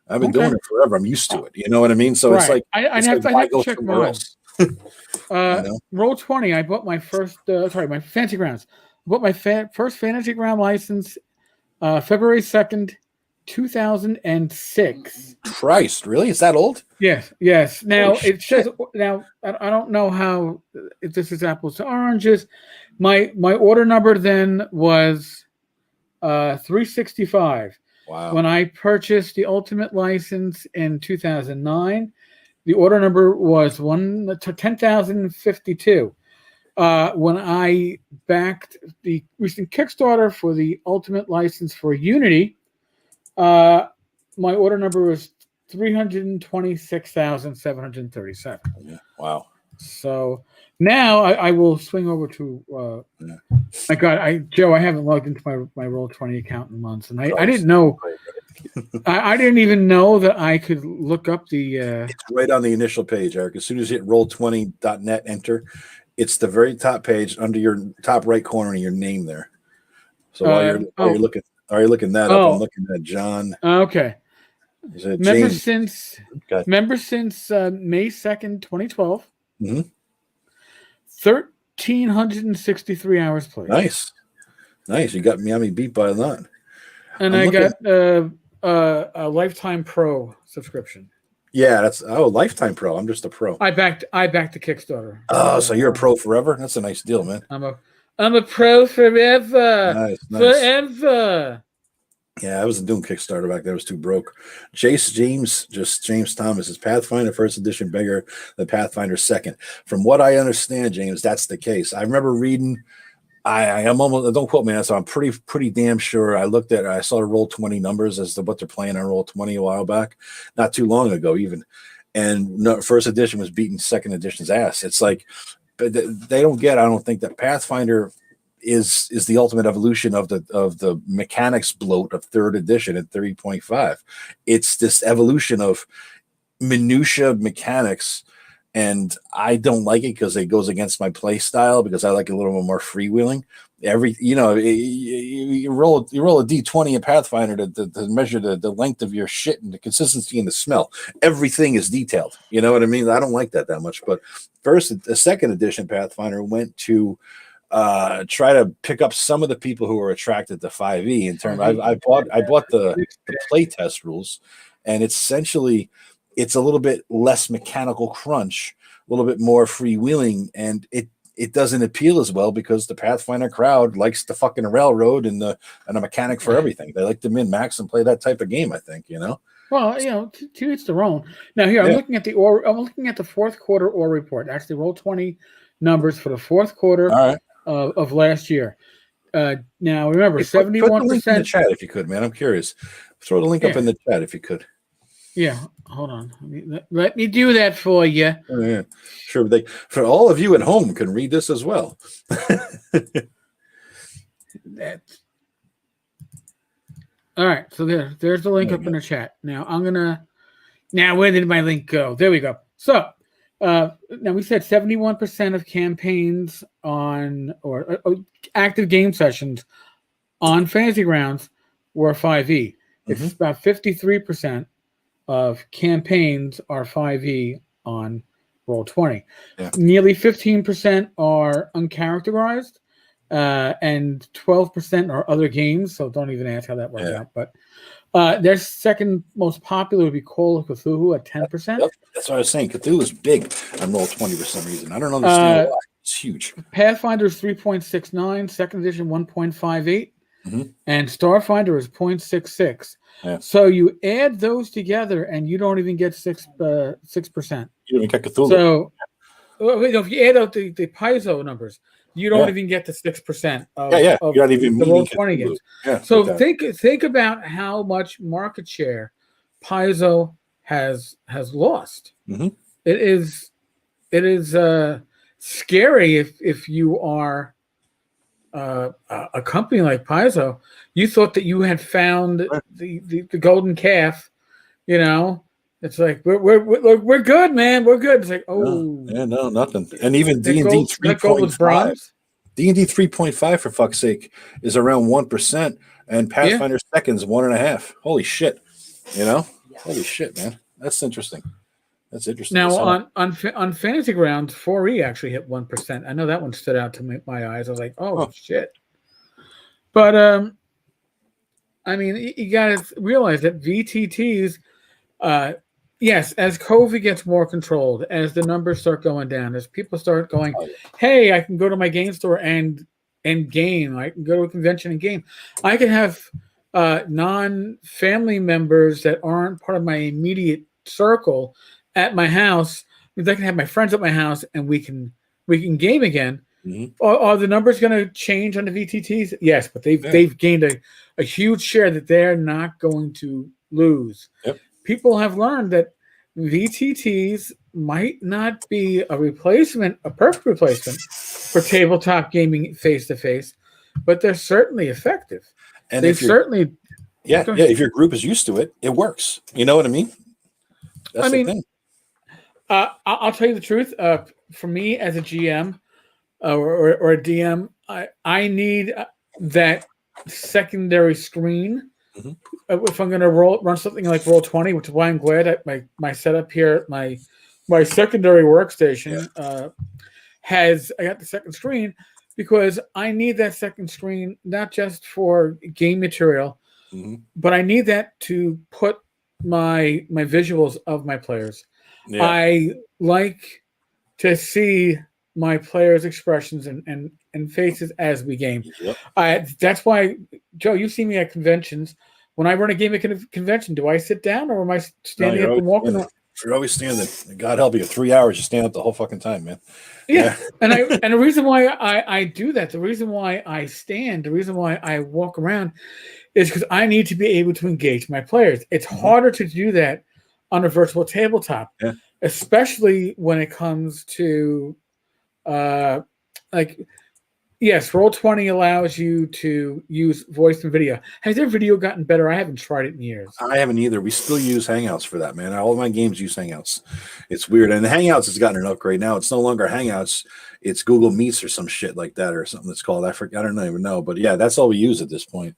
S2: I've been doing it forever. I'm used to it. You know what I mean? So it's like
S1: I have to check mine. Roll20. I bought my first. My Fantasy Grounds. I bought my first Fantasy Ground license February 2nd, 2006.
S2: Christ, really? Is that old?
S1: Yes. Now it says. Now I don't know if this is apples to oranges. My order number then was 365.
S2: Wow.
S1: When I purchased the Ultimate license in 2009, the order number was 10,052. When I backed the recent Kickstarter for the Ultimate license for Unity, my order number was 326,737.
S2: Yeah. Wow.
S1: So now I will swing over to my God, Joe, I haven't logged into my Roll20 account in months, and I didn't know. I didn't even know that I could look up the.
S2: It's right on the initial page, Eric. As soon as you hit roll20.net, enter. It's the very top page under your top right corner and your name there. So while you're looking that up, I'm looking at John.
S1: Okay. Member
S2: James?
S1: since May 2nd, 2012.
S2: Mm-hmm.
S1: 1,363 hours played.
S2: Nice. You got me beat by that.
S1: And I got a Lifetime Pro subscription.
S2: Yeah, that's lifetime pro. I'm just a pro.
S1: I backed the Kickstarter.
S2: Oh, so you're a pro forever? That's a nice deal, man.
S1: I'm a pro forever.
S2: Nice.
S1: Forever.
S2: Yeah, I wasn't doing Kickstarter back then. I was too broke. James Thomas is Pathfinder first edition bigger than Pathfinder second. From what I understand, James, that's the case. I remember reading. I am almost, don't quote me on that, so I'm pretty damn sure. I saw the Roll20 numbers as to what they're playing on Roll20 a while back, not too long ago even. And first edition was beating second edition's ass. It's like, but they don't get. I don't think that Pathfinder is the ultimate evolution of the mechanics bloat of third edition at 3.5. It's this evolution of minutia mechanics, and I don't like it because it goes against my play style, because I like a little bit more freewheeling. You roll a D20 in Pathfinder to measure the length of your shit and the consistency and the smell. Everything is detailed. You know what I mean? I don't like that much. But the second edition Pathfinder went to try to pick up some of the people who were attracted to 5e. In terms, I bought the play test rules, and it's a little bit less mechanical crunch, a little bit more freewheeling, and it doesn't appeal as well because the Pathfinder crowd likes the fucking railroad and a mechanic for everything. They like to min-max and play that type of game, I think, you know?
S1: Well, to each their own. Now here, I'm looking at the fourth quarter OR report. Actually, Roll20 numbers for the fourth quarter of last year. Now remember, 71%.
S2: Put the link in the chat if you could, man. I'm curious. Throw the link up in the chat if you could.
S1: Yeah, hold on. Let me do that for you.
S2: Oh, yeah, sure. For all of you at home can read this as well.
S1: That's all right. So there's the link up in the chat. Now Now where did my link go? There we go. So now we said 71% of campaigns or active game sessions on Fantasy Grounds were 5e. It's about 53% of campaigns are 5e on Roll20.
S2: Yeah.
S1: Nearly 15% are uncharacterized, and 12% are other games. So don't even ask how that worked out. But their second most popular would be Call of Cthulhu at 10%.
S2: That's what I was saying. Cthulhu is big on Roll20 for some reason. I don't understand why. It's huge.
S1: Pathfinder is 3.69, second edition 1.58, and Starfinder is 0.66.
S2: Yeah.
S1: So you add those together, and you don't even get 6%.
S2: You don't even get Cthulhu.
S1: So if you add out the Paizo numbers, you don't even get the 6% of
S2: you're not even
S1: the Roll20 games.
S2: Yeah,
S1: so think about how much market share Paizo has lost.
S2: Mm-hmm.
S1: It is scary if you are a company like Paizo. You thought that you had found the golden calf, you know. It's like we're good, man. We're good. It's like
S2: no, nothing. And even D&D 3.5, D&D 3.5 for fuck's sake is around 1%, and Pathfinder seconds 1.5. Holy shit, you know? Holy shit, man. That's interesting. That's interesting.
S1: Now on Fantasy Grounds, 4E actually hit 1%. I know that one stood out to my eyes. I was like, shit. But I mean, you got to realize that VTTs. Yes, as COVID gets more controlled, as the numbers start going down, as people start going, hey, I can go to my game store and game. I can go to a convention and game. I can have non-family members that aren't part of my immediate circle at my house. I can have my friends at my house, and we can game again. Mm-hmm. Are the numbers going to change on the VTTs? Yes, but they've gained a huge share that they're not going to lose.
S2: Yep.
S1: People have learned that VTTs might not be a perfect replacement for tabletop gaming face-to-face, but they're certainly effective.
S2: And if your group is used to it, it works. You know what I mean? That's the thing.
S1: I'll tell you the truth. For me as a GM or a DM, I need that secondary screen. Mm-hmm. If I'm going to run something like Roll20, which is why I'm glad that my setup here, my secondary workstation I got the second screen, because I need that second screen not just for game material, but I need that to put my visuals of my players.
S2: Yeah.
S1: I like to see my players' expressions and faces as we game.
S2: Yep.
S1: That's why, Joe, you've seen me at conventions. When I run a game at a convention, do I sit down or am I standing up and walking?
S2: You're always standing. God help you. 3 hours, you stand up the whole fucking time, man.
S1: Yeah. And the reason why I do that, the reason why I stand, the reason why I walk around is because I need to be able to engage my players. It's harder to do that on a virtual tabletop, especially when it comes to yes, Roll20 allows you to use voice and video. Has their video gotten better? I haven't tried it in years.
S2: I haven't either. We still use Hangouts for that, man. All of my games use Hangouts. It's weird. And the Hangouts has gotten an upgrade now. It's no longer Hangouts. It's Google Meets or some shit like that or something that's called. I don't even know. But yeah, that's all we use at this point.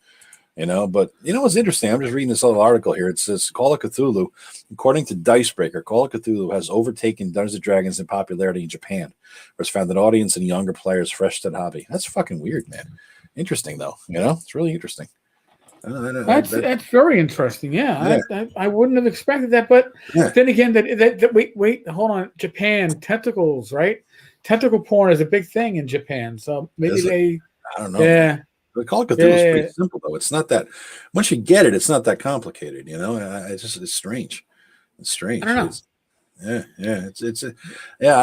S2: But what's interesting? I'm just reading this little article here. It says Call of Cthulhu, according to Dicebreaker, Call of Cthulhu has overtaken Dungeons & Dragons in popularity in Japan, where it's found an audience and younger players fresh to the hobby. That's fucking weird, man. Interesting, though. It's really interesting.
S1: That's very interesting. Yeah. I wouldn't have expected that. But then again, wait, hold on. Japan, tentacles, right? Tentacle porn is a big thing in Japan. So maybe
S2: I don't know.
S1: Yeah.
S2: But Call of Cthulhu is pretty simple, though. It's not that once you get it, it's not that complicated. It's strange. It's strange.
S1: I don't
S2: know.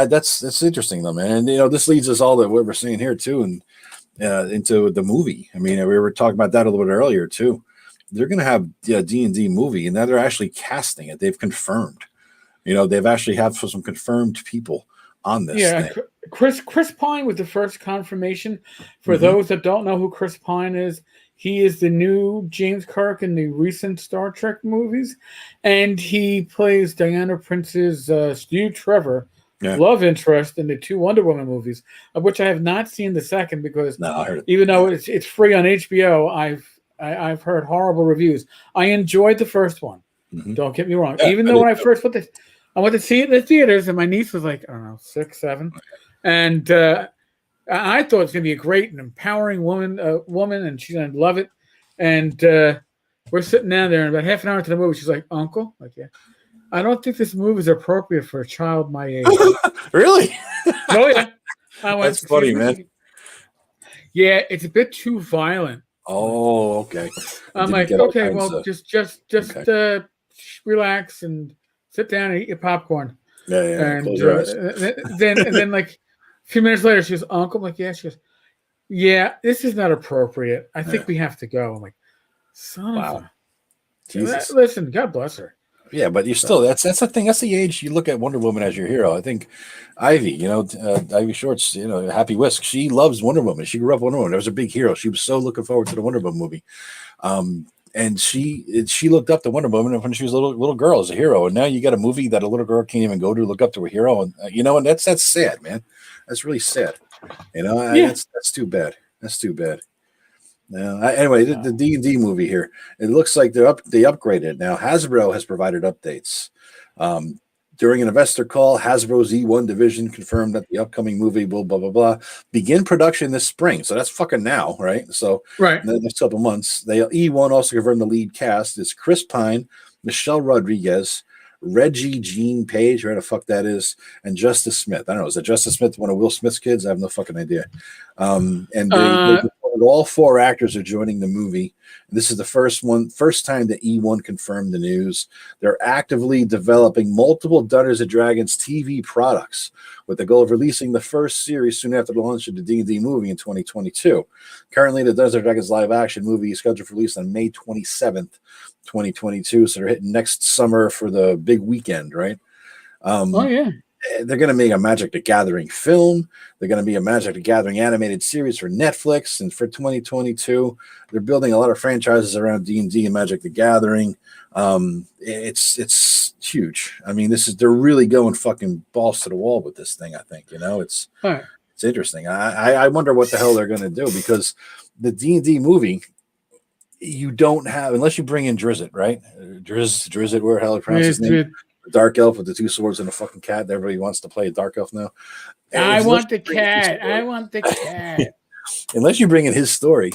S2: That's interesting, though, man. And this leads us all to what we're seeing here too, and into the movie. I mean, we were talking about that a little bit earlier too. They're going to have a D&D movie, and now they're actually casting it. They've confirmed. They've actually have some confirmed people on this.
S1: Yeah,
S2: thing.
S1: Chris Pine was the first confirmation. For those that don't know who Chris Pine is, he is the new James Kirk in the recent Star Trek movies, and he plays Diana Prince's Steve Trevor love interest in the 2 Wonder Woman movies, of which I have not seen the second because even though it's free on HBO, I've heard horrible reviews. I enjoyed the first one. Don't get me wrong. Even though when I first I went to see it in the theaters, and my niece was like, I don't know, 6, 7. And I thought it was going to be a great and empowering woman, and she's going to love it. And we're sitting down there, and about half an hour into the movie, she's like, Uncle? Like, yeah. I don't think this movie is appropriate for a child my age.
S2: Really?
S1: Oh, yeah.
S2: That's funny, man.
S1: Yeah, it's a bit too violent.
S2: Oh, okay.
S1: I'm like, okay, well, just relax and sit down and eat your popcorn.
S2: Yeah.
S1: And then like a few minutes later, she goes, Uncle. I'm like, yeah. She goes, yeah, this is not appropriate. I think we have to go. I'm like, son of a... Jesus. Listen, God bless her.
S2: Yeah, but you're still, that's the thing. That's the age you look at Wonder Woman as your hero. I think Ivy, Ivy Shorts, Happy Whisk, she loves Wonder Woman. She grew up Wonder Woman. That was a big hero. She was so looking forward to the Wonder Woman movie. And she looked up to Wonder Woman when she was a little girl as a hero. And now you got a movie that a little girl can't even go to look up to a hero. And, and that's sad, man. That's really sad. That's too bad. That's too bad. Anyway, the D&D movie here, it looks like they upgraded it. Now Hasbro has provided updates. During an investor call, Hasbro's E1 division confirmed that the upcoming movie will blah blah blah begin production this spring. So that's fucking now, right? So in the next couple months, E1 also confirmed the lead cast is Chris Pine, Michelle Rodriguez, Reggie Jean Page, where the fuck that is, and Justice Smith. I don't know. Is that Justice Smith one of Will Smith's kids? I have no fucking idea. And they all 4 actors are joining the movie. This is the first time that E1 confirmed the news. They're actively developing multiple Dungeons & Dragons TV products with the goal of releasing the first series soon after the launch of the D&D movie in 2022. Currently, the Dungeons & Dragons live-action movie is scheduled for release on May 27th, 2022. So they're hitting next summer for the big weekend, right? They're going to make a Magic the Gathering film. They're going to be a Magic the Gathering animated series for Netflix. And for 2022, they're building a lot of franchises around D&D and Magic the Gathering. It's huge. I mean, they're really going fucking balls to the wall with this thing, I think. It's interesting. I wonder what the hell they're going to do, because the D&D movie, you don't have, unless you bring in Drizzt, right? Drizzt, where the hell it pronounces his name? The dark elf with the 2 swords and a fucking cat. Everybody wants to play a dark elf now.
S1: I want the cat. Unless you bring in his story,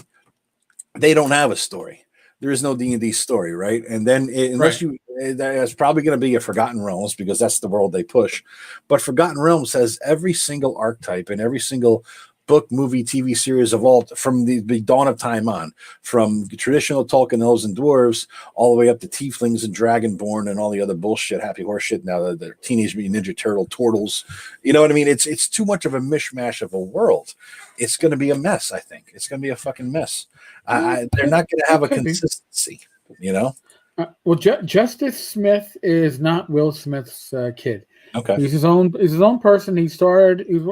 S1: they don't have a story.
S2: there is no D&D story, right? And then unless
S1: Right.
S2: there's probably going to be a Forgotten Realms because that's the world they push. But Forgotten Realms has every single archetype and every single book, movie, TV series of all from the dawn of time on, from traditional Tolkien elves and dwarves all the way up to tieflings and dragonborn and all the other bullshit, happy horse shit. Now the Teenage Mutant Ninja Turtle turtles, you know what I mean? It's too much of a mishmash of a world. It's going to be a mess. I think it's going to be a fucking mess. They're not going to have a consistency, you know.
S1: Well, Justice Smith is not Will Smith's kid.
S2: Okay.
S1: He's his own person. He was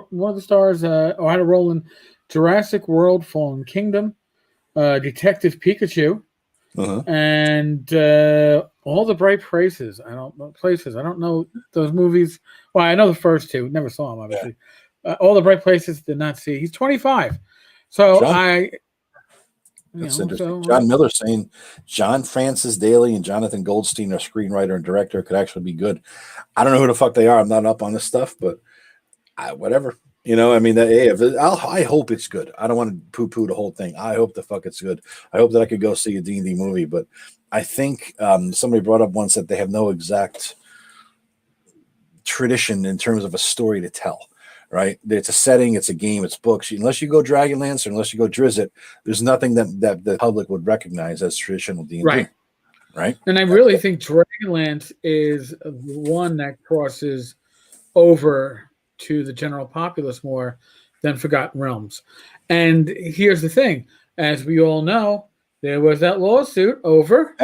S1: one of the stars, or had a role in Jurassic World: Fallen Kingdom, Detective Pikachu, and All the Bright Places. I don't know those movies. Well, I know the first two. Never saw them, obviously. Yeah. All the Bright Places did not see. He's 25. So
S2: That's interesting. John Miller saying John Francis Daly and Jonathan Goldstein are screenwriter and director, could actually be good. I don't know who the fuck they are. I'm not up on this stuff, but whatever. You know, I mean, I hope it's good. I don't want to poo-poo the whole thing. I hope the fuck it's good. I hope that I could go see a D&D movie, but I think somebody brought up once that they have no exact tradition in terms of a story to tell. Right, it's a setting, it's a game, it's books. Unless you go Dragonlance or unless you go Drizzt, there's nothing that the public would recognize as traditional D&D. Right.
S1: And I really think Dragonlance is the one that crosses over to the general populace more than Forgotten Realms. And here's the thing: as we all know, there was that lawsuit over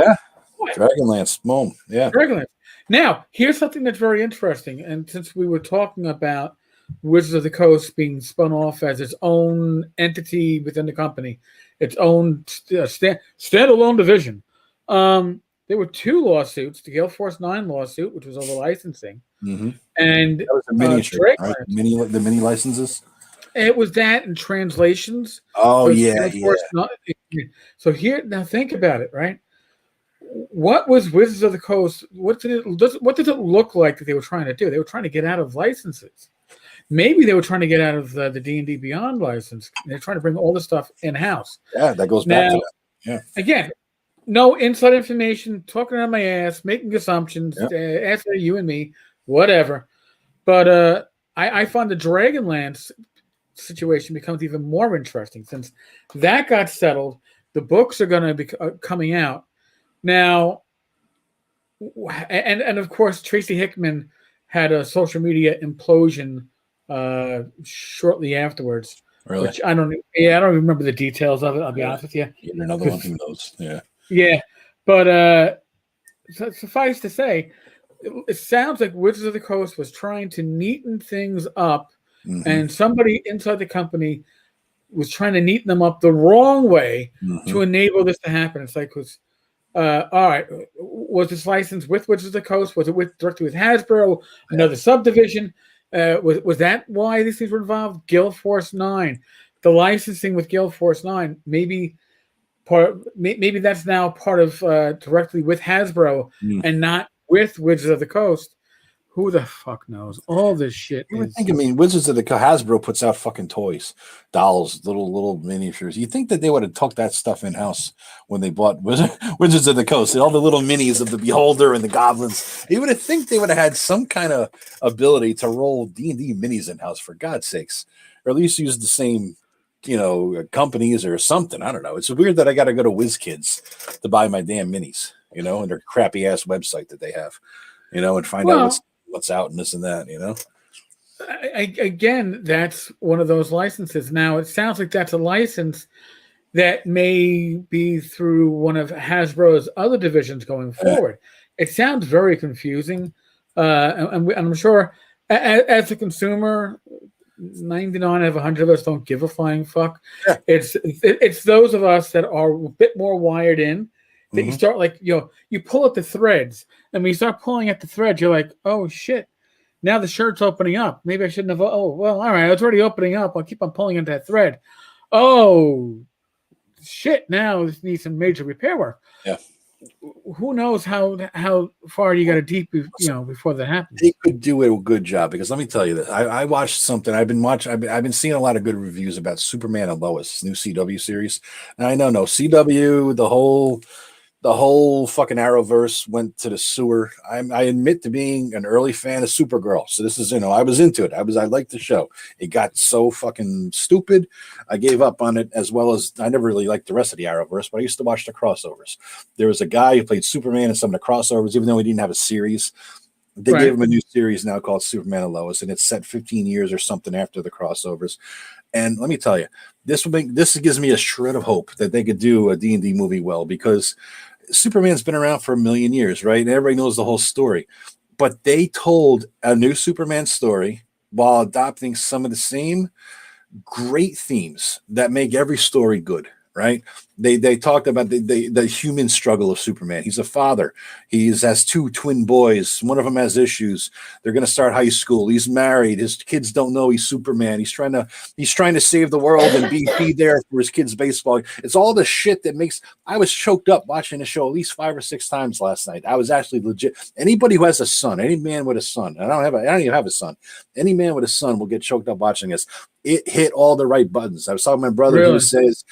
S2: Dragonlance. Boom. Yeah.
S1: Dragonlance. Now, here's something that's very interesting. And since we were talking about Wizards of the Coast being spun off as its own entity within the company, its own standalone division. There were two lawsuits: the Gale Force 9 lawsuit, which was over licensing, and
S2: that was a miniature, right? The mini licenses.
S1: It was that and translations.
S2: Oh yeah.
S1: So here, now think about it, right? What was Wizards of the Coast? What did it look like that they were trying to do? They were trying to get out of licenses. Maybe they were trying to get out of the D&D Beyond license. They're trying to bring all this stuff in-house.
S2: Yeah, that goes back to that. Yeah.
S1: Again, no inside information, talking on my ass, making assumptions, asking you and me, whatever. But I find the Dragonlance situation becomes even more interesting since that got settled. The books are going to be coming out. Now, and of course, Tracy Hickman had a social media implosion shortly afterwards.
S2: Really?
S1: Which I don't remember the details of it. I'll be honest with you.
S2: You're another one who knows. Yeah.
S1: Yeah, but suffice to say, it sounds like Wizards of the Coast was trying to neaten things up, and somebody inside the company was trying to neaten them up the wrong way to enable this to happen. It's like, all right, was this licensed with Wizards of the Coast? Was it directly with Hasbro? Another subdivision? Was that why these things were involved? Gale Force 9, the licensing with Gale Force 9, maybe that's now part of directly with Hasbro and not with Wizards of the Coast. Who the fuck knows? All this shit.
S2: I mean, Wizards of the Hasbro puts out fucking toys, dolls, little miniatures. You think that they would have tucked that stuff in house when they bought Wizards of the Coast, all the little minis of the Beholder and the Goblins. You would think they would have had some kind of ability to roll D&D minis in house, for God's sakes, or at least use the same, companies or something. I don't know. It's weird that I got to go to WizKids to buy my damn minis, and their crappy ass website that they have, and find out what's out and this and that,
S1: Again, that's one of those licenses. Now, it sounds like that's a license that may be through one of Hasbro's other divisions going forward. It sounds very confusing. And I'm sure as a consumer, 99 out of 100 of us don't give a flying fuck. Yeah. It's those of us that are a bit more wired in that you start you pull at the threads, and when you start pulling at the threads, you're like, oh shit, now the shirt's opening up. Maybe I shouldn't have. Oh, well, all right, it's already opening up. I'll keep on pulling at that thread. Oh shit, now this needs some major repair work.
S2: Yeah.
S1: Who knows how far you got to deep, before that happens.
S2: They could do a good job, because let me tell you this. I watched something. I've been seeing a lot of good reviews about Superman and Lois, new CW series. And I know CW, the whole the whole fucking Arrowverse went to the sewer. I admit to being an early fan of Supergirl. So this is, I was into it. I liked the show. It got so fucking stupid. I gave up on it, as well as I never really liked the rest of the Arrowverse, but I used to watch the crossovers. There was a guy who played Superman in some of the crossovers, even though he didn't have a series. They gave him a new series now called Superman and Lois, and it's set 15 years or something after the crossovers. And let me tell you, this gives me a shred of hope that they could do a D&D movie well, because Superman's been around for a million years, right? And everybody knows the whole story. But they told a new Superman story while adopting some of the same great themes that make every story good, right? They talked about the human struggle of Superman. He's a father. He has 2 twin boys. One of them has issues. They're going to start high school. He's married. His kids don't know he's Superman. He's trying to save the world and be there for his kids' baseball. It's all the shit that makes. I was choked up watching the show at least 5 or 6 times last night. I was actually legit. Anybody who has a son, any man with a son, I don't even have a son. Any man with a son will get choked up watching this. It hit all the right buttons. I was talking to my brother who says,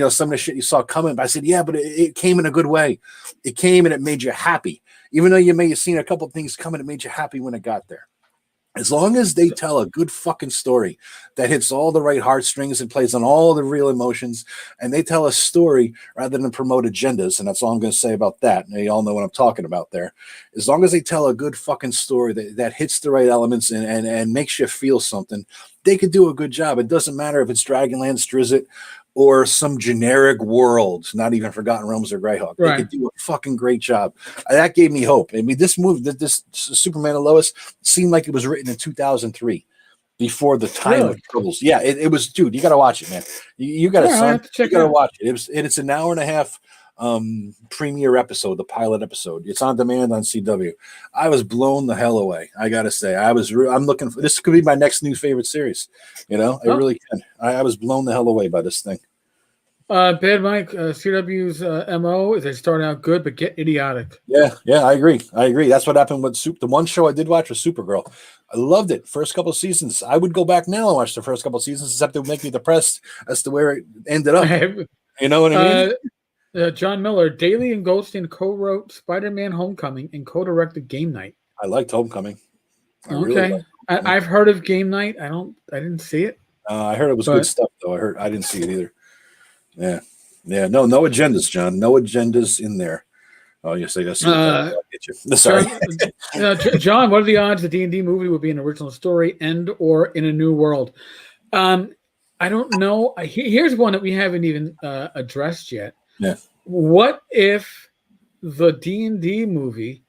S2: some of the shit you saw coming, but I said, yeah, but it came in a good way. It came and it made you happy. Even though you may have seen a couple of things coming, it made you happy when it got there. As long as they tell a good fucking story that hits all the right heartstrings and plays on all the real emotions, and they tell a story rather than promote agendas, and that's all I'm going to say about that. Now, you all know what I'm talking about there. As long as they tell a good fucking story that hits the right elements and makes you feel something, they could do a good job. It doesn't matter if it's Dragonlance, Drizzt, or some generic world, not even Forgotten Realms or Greyhawk. They could do a fucking great job. That gave me hope. I mean, this movie, this Superman and Lois, seemed like it was written in 2003, before the time of troubles. Yeah, it was, dude. You got to watch it, man. You got you got to watch it. It's an hour and a half premiere episode, the pilot episode. It's on demand on CW. I was blown the hell away. I gotta say, I'm looking for this. Could be my next new favorite series. I really can. I was blown the hell away by this thing.
S1: Bad Mike, CW's MO is they start out good but get idiotic.
S2: Yeah, I agree. That's what happened with the one show I did watch was Supergirl. I loved it. First couple of seasons. I would go back now and watch the first couple of seasons, except it would make me depressed as to where it ended up. You know what I mean?
S1: John Miller, Daly and Goldstein co-wrote Spider-Man: Homecoming and co-directed Game Night.
S2: I liked Homecoming.
S1: I've heard of Game Night. I didn't see it.
S2: I heard it was good stuff, though. I didn't see it either. Yeah. No agendas, John. No agendas in there. Oh, yes, I guess. I'll get you. Sorry,
S1: John. What are the odds the D&D movie will be an original story and or in a new world? I don't know. Here's one that we haven't even addressed yet.
S2: Yeah.
S1: What if the D&D movie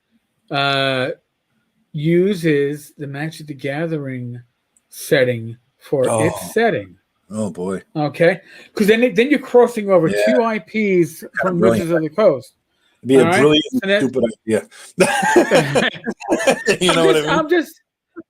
S1: uses the Magic the Gathering setting for its setting?
S2: Oh boy.
S1: Okay, because then you're crossing over 2 IPs from Wizards of the Coast.
S2: It'd be a brilliant, stupid idea. You know what I mean?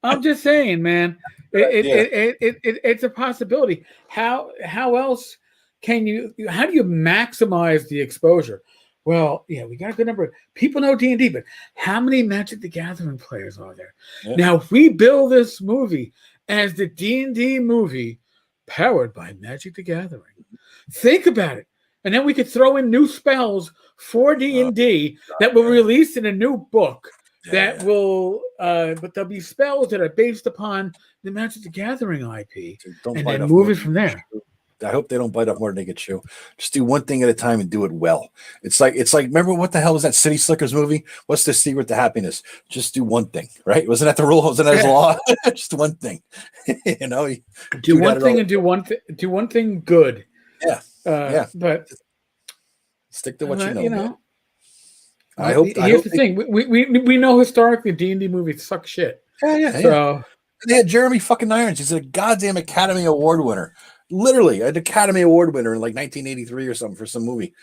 S1: I'm just saying, man. It's a possibility. How else can you? How do you maximize the exposure? Well, yeah, we got a good number of people know D&D, but how many Magic the Gathering players are there? Yeah. Now, if we build this movie as the D&D movie powered by Magic the Gathering, think about it, and then we could throw in new spells for D&D that will release in a new book will, but there'll be spells that are based upon the Magic the Gathering IP, and then move it from there.
S2: I hope they don't bite off more than they can chew. Just do one thing at a time and do it well. It's like remember what the hell was that City Slickers movie? What's the secret to happiness? Just do one thing, right? Wasn't that the rule? Wasn't that his law? Just one thing.
S1: Do one thing and do one thing good.
S2: Yeah.
S1: But
S2: stick to what you know.
S1: Here's the thing. We know historically D&D movies suck shit.
S2: So they had Jeremy fucking Irons. He's a goddamn Academy Award winner. Literally an Academy Award winner in like 1983 or something for some movie.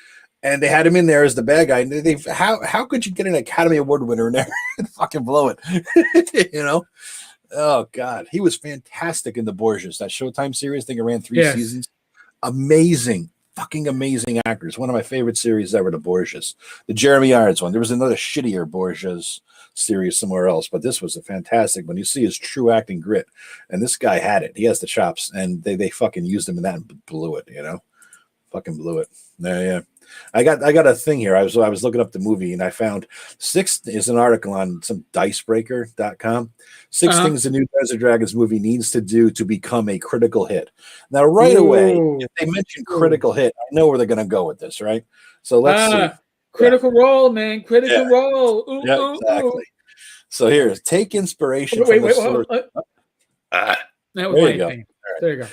S2: And they had him in there as the bad guy. And how could you get an Academy Award winner in there and fucking blow it? Oh God. He was fantastic in the Borgias, that Showtime series. I think it ran 3 seasons. Amazing. Fucking amazing actors. One of my favorite series ever, the Borgias. The Jeremy Irons one. There was another shittier Borgias series somewhere else, but this was a fantastic one. You see his true acting grit, and this guy had it. He has the chops, and they fucking used him in that and blew it. Fucking blew it. Yeah. I got a thing here. I was looking up the movie and I found is an article on some dicebreaker.com. 6 things the new Dungeons and Dragons movie needs to do to become a critical hit. Now, right away, if they mention critical hit, I know where they're going to go with this, right? So let's see.
S1: Critical Role, man. Critical Role. Ooh,
S2: yeah, exactly. So here, take inspiration from the source.
S1: That was my thing. There you go.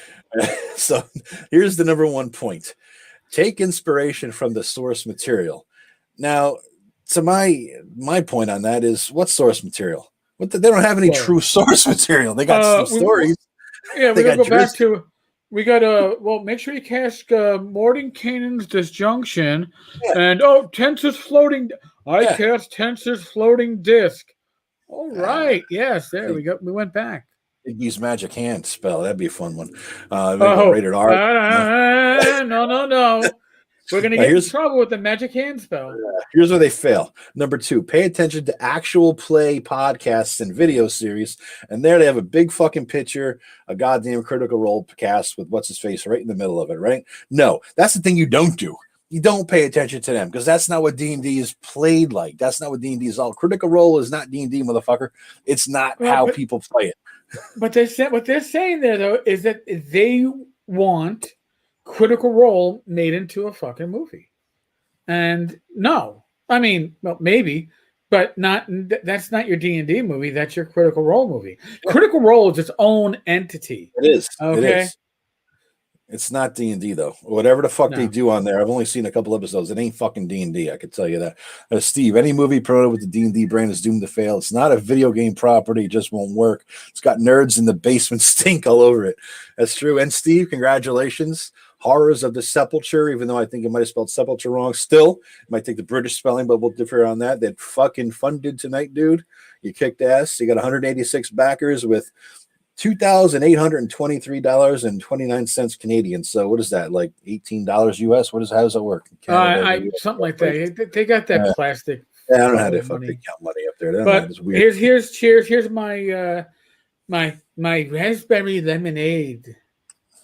S2: So here's the number 1 point. Take inspiration from the source material. Now, to my point on that is, what source material? They don't have any true source material. They got some stories.
S1: Yeah, we're going to go back to, we got to, make sure you cast Mordenkainen's Disjunction. Yeah. And, Tensor's Floating. I cast Tensor's Floating Disc. All right. Yes, there we go. We went back.
S2: Use magic hand spell. That'd be a fun one. Rated R.
S1: No. We're going to get in trouble with the magic hand spell.
S2: Here's where they fail. Number 2, pay attention to actual play podcasts and video series. And there they have a big fucking picture, a goddamn Critical Role cast with what's his face right in the middle of it, right? No, that's the thing you don't do. You don't pay attention to them because that's not what D&D is played like. That's not what D&D is all. Critical Role is not D&D, motherfucker. It's not how people play it.
S1: But what they're saying there, though, is that they want Critical Role made into a fucking movie. And no, I mean, well, maybe, but not. That's not your D&D movie. That's your Critical Role movie. Yeah. Critical Role is its own entity.
S2: It is. Okay. It is. It's not D&D though. Whatever the fuck they do on there, I've only seen a couple episodes. It ain't fucking D&D. I can tell you that. Steve, any movie promoted with the D&D brand is doomed to fail. It's not a video game property. It just won't work. It's got nerds in the basement stink all over it. That's true. And Steve, congratulations. Horrors of the Sepulchre, even though I think it might have spelled sepulture wrong. Still, it might take the British spelling, but we'll differ on that. That fucking funded tonight, dude. You kicked ass. You got 186 backers with $2,823.29 Canadian. So what is that, like $18 US? How does that work?
S1: Canada, something like that. They got that plastic.
S2: Yeah, I don't know how they fucking count money up there.
S1: But here's cheers. Here's my my raspberry lemonade.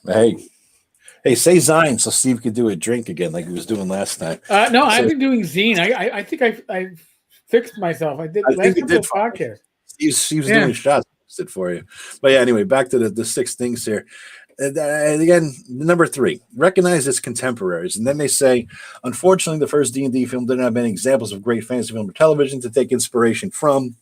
S2: Hey, say Zine so Steve could do a drink again like he was doing last time.
S1: No, I've been doing Zine. I think I fixed myself. I did last podcast.
S2: He was doing shots. It for you, but yeah. Anyway, back to the 6 things here. And again, number 3, recognize its contemporaries, and then they say, unfortunately, the first D&D film didn't have many examples of great fantasy film or television to take inspiration from.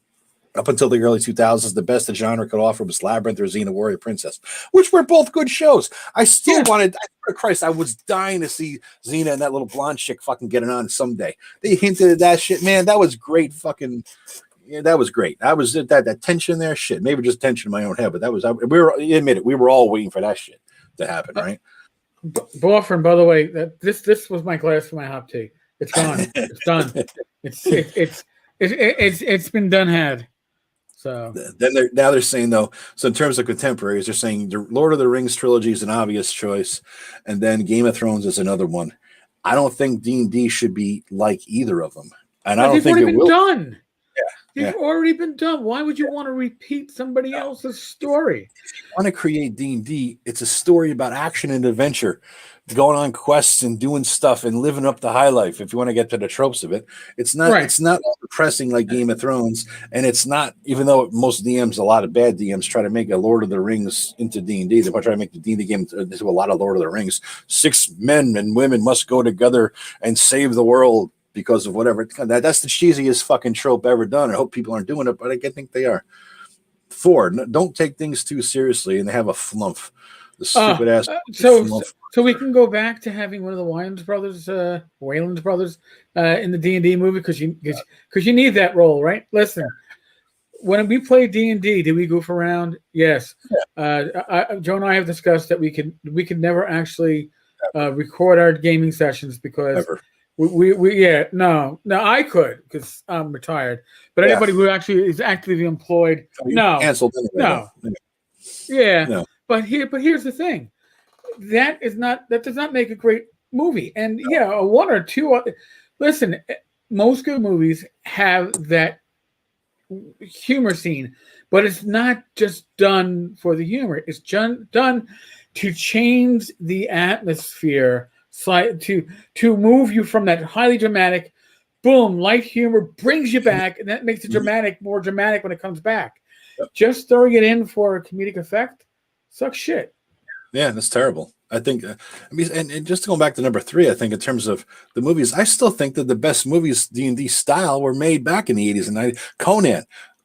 S2: Up until the early 2000s, the best the genre could offer was Labyrinth or Xena Warrior Princess, which were both good shows. I still wanted, Christ, I was dying to see Xena and that little blonde chick fucking get it on someday. They hinted at that shit, man. That was great fucking. Yeah, that was great. I was that tension there, shit. Maybe just tension in my own head, but that was we were all waiting for that shit to happen, right?
S1: Boyfriend, by the way, this was my glass for my hot tea. It's gone. It's done. It's been done had. So
S2: then they're saying though. So in terms of contemporaries, they're saying the Lord of the Rings trilogy is an obvious choice, and then Game of Thrones is another one. I don't think D&D should be like either of them, and I don't think it will.
S1: Done. They've already been done. Why would you want to repeat somebody else's story?
S2: If you want to create D&D, it's a story about action and adventure, going on quests and doing stuff and living up the high life. If you want to get to the tropes of it, it's not It's not depressing like Game of Thrones, and it's not. Even though most DMs, a lot of bad DMs, try to make a Lord of the Rings into D&D. They try to make the D&D game into a lot of Lord of the Rings. 6 men and women must go together and save the world. Because of whatever. That's the cheesiest fucking trope ever done. I hope people aren't doing it, but I think they are. 4, don't take things too seriously, and they have a flump. The stupid ass.
S1: So we can go back to having one of the Wayans brothers in the D&D movie because you need that role, right? Listen, when we play D&D, did we goof around? Yes. Joe and I have discussed that we could never actually record our gaming sessions because. Ever. No, I could because I'm retired. But anybody who actually is actively employed,
S2: canceled.
S1: No. But here's the thing, that does not make a great movie. And a 1 or 2. Listen, most good movies have that humor scene, but it's not just done for the humor. It's done to change the atmosphere. to move you from that highly dramatic, boom, light humor brings you back, and that makes it dramatic, more dramatic when it comes back.
S2: Yep.
S1: Just throwing it in for a comedic effect sucks shit.
S2: Yeah, that's terrible. I think, and just to go back to number 3, I think in terms of the movies, I still think that the best movies D&D style were made back in the 80s and 90s. Conan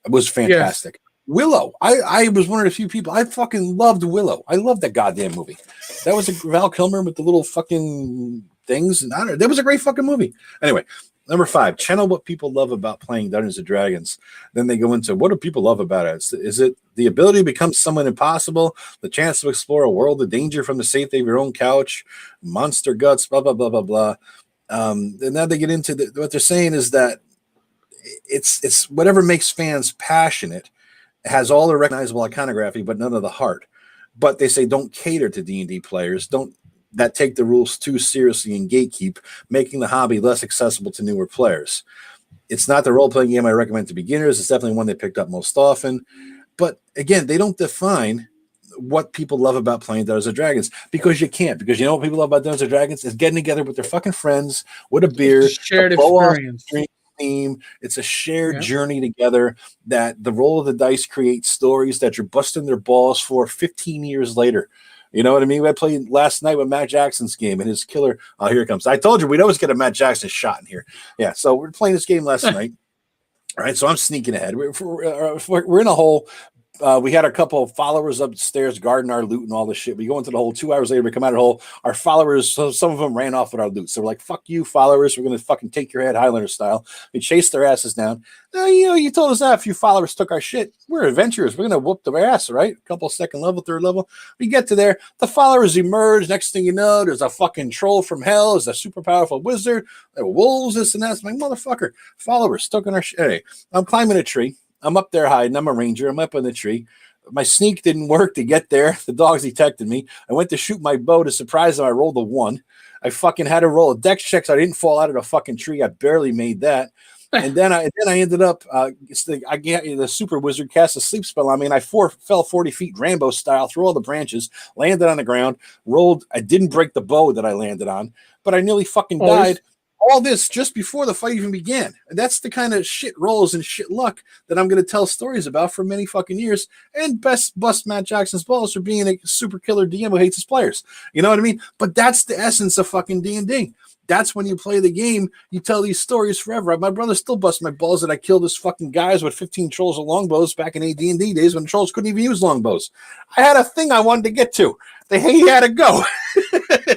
S2: was fantastic. Yes. Willow, I was one of the few people. I fucking loved Willow. I loved that goddamn movie. That was a Val Kilmer with the little fucking things, and that was a great fucking movie. Anyway, number 5, channel what people love about playing Dungeons and Dragons. Then they go into what do people love about it? Is it the ability to become someone impossible, the chance to explore a world of danger from the safety of your own couch, monster guts, blah blah blah blah blah. And now they get into what they're saying is that it's whatever makes fans passionate. It has all the recognizable iconography, but none of the heart. But they say don't cater to D&D players. Don't that take the rules too seriously and gatekeep, making the hobby less accessible to newer players. It's not the role-playing game I recommend to beginners. It's definitely one they picked up most often. But again, they don't define what people love about playing Dungeons and Dragons because you can't. Because you know what people love about Dungeons and Dragons is getting together with their fucking friends with a beer,
S1: shared experience.
S2: Theme. It's a shared journey together that the roll of the dice creates stories that you're busting their balls for 15 years later. You know what I mean? I played last night with Matt Jackson's game and his killer. Oh, here it comes. I told you we'd always get a Matt Jackson shot in here. Yeah, so we're playing this game last night. All right, so I'm sneaking ahead. We're in a hole. We had a couple of followers upstairs guarding our loot and all this shit. We go into the hole 2 hours later. We come out of the hole. Our followers, some of them ran off with our loot. So we're like, fuck you, followers. We're going to fucking take your head Highlander style. We chased their asses down. Now, you told us that a few followers took our shit. We're adventurers. We're going to whoop their ass, right? A couple second level, third level. We get to there. The followers emerge. Next thing you know, there's a fucking troll from hell. There's a super powerful wizard. There were wolves, this and that. I'm like, motherfucker. Followers took on our shit. Hey, I'm climbing a tree. I'm up there hiding. I'm a ranger. I'm up in the tree. My sneak didn't work to get there. The dogs detected me. I went to shoot my bow. To surprise them, I rolled a 1. I fucking had to roll a dex check so I didn't fall out of the fucking tree. I barely made that. And then I ended up, the super wizard cast a sleep spell on me, and I fell 40 feet Rambo style through all the branches, landed on the ground, rolled. I didn't break the bow that I landed on, but I nearly fucking died. All this just before the fight even began. And that's the kind of shit rolls and shit luck that I'm going to tell stories about for many fucking years and bust Matt Jackson's balls for being a super killer DM who hates his players. You know what I mean? But that's the essence of fucking D&D. That's when you play the game, you tell these stories forever. My brother still busts my balls that I killed this fucking guys with 15 trolls with longbows back in AD&D days when the trolls couldn't even use longbows. I had a thing I wanted to get to. He had to go.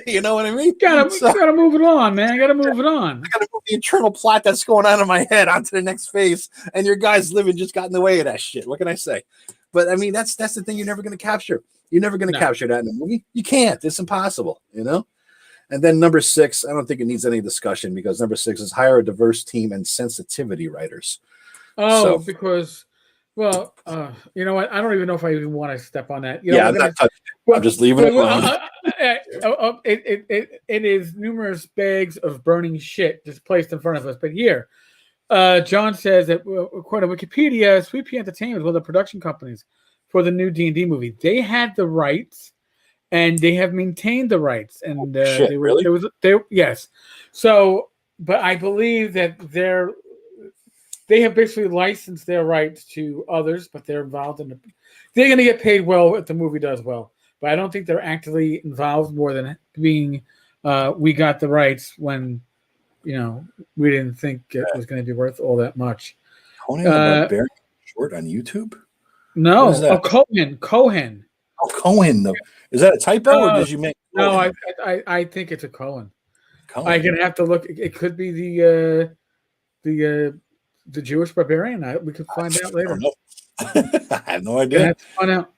S2: You know what I mean?
S1: Gotta move it on, man. Gotta move it on.
S2: I gotta move the internal plot that's going on in my head onto the next phase. And your guys living just got in the way of that shit. What can I say? But I mean, that's the thing you're never going to capture. You're never going to capture that in a movie. You can't. It's impossible, you know? And then number 6, I don't think it needs any discussion because number 6 is hire a diverse team and sensitivity writers.
S1: Oh, because, well, you know what? I don't even know if I even want to step on that.
S2: I'm just leaving it alone.
S1: It is numerous bags of burning shit just placed in front of us. But here, John says that, according to Wikipedia, Sweet Pea Entertainment was one of the production companies for the new D&D movie. They had the rights. And they have maintained the rights, and yes. So, but I believe that they have basically licensed their rights to others, but they're involved in they're going to get paid well if the movie does well. But I don't think they're actively involved more than being. We got the rights when, we didn't think it was going to be worth all that much.
S2: Conan the Barbarian short on YouTube?
S1: No, Cohen.
S2: Oh, Cohen though. Is that a typo or did you make?
S1: Cohen? No, I think it's a Cohen. I'm gonna have to look. It could be the Jewish barbarian. We could find out later.
S2: I have no idea.
S1: Have to find out.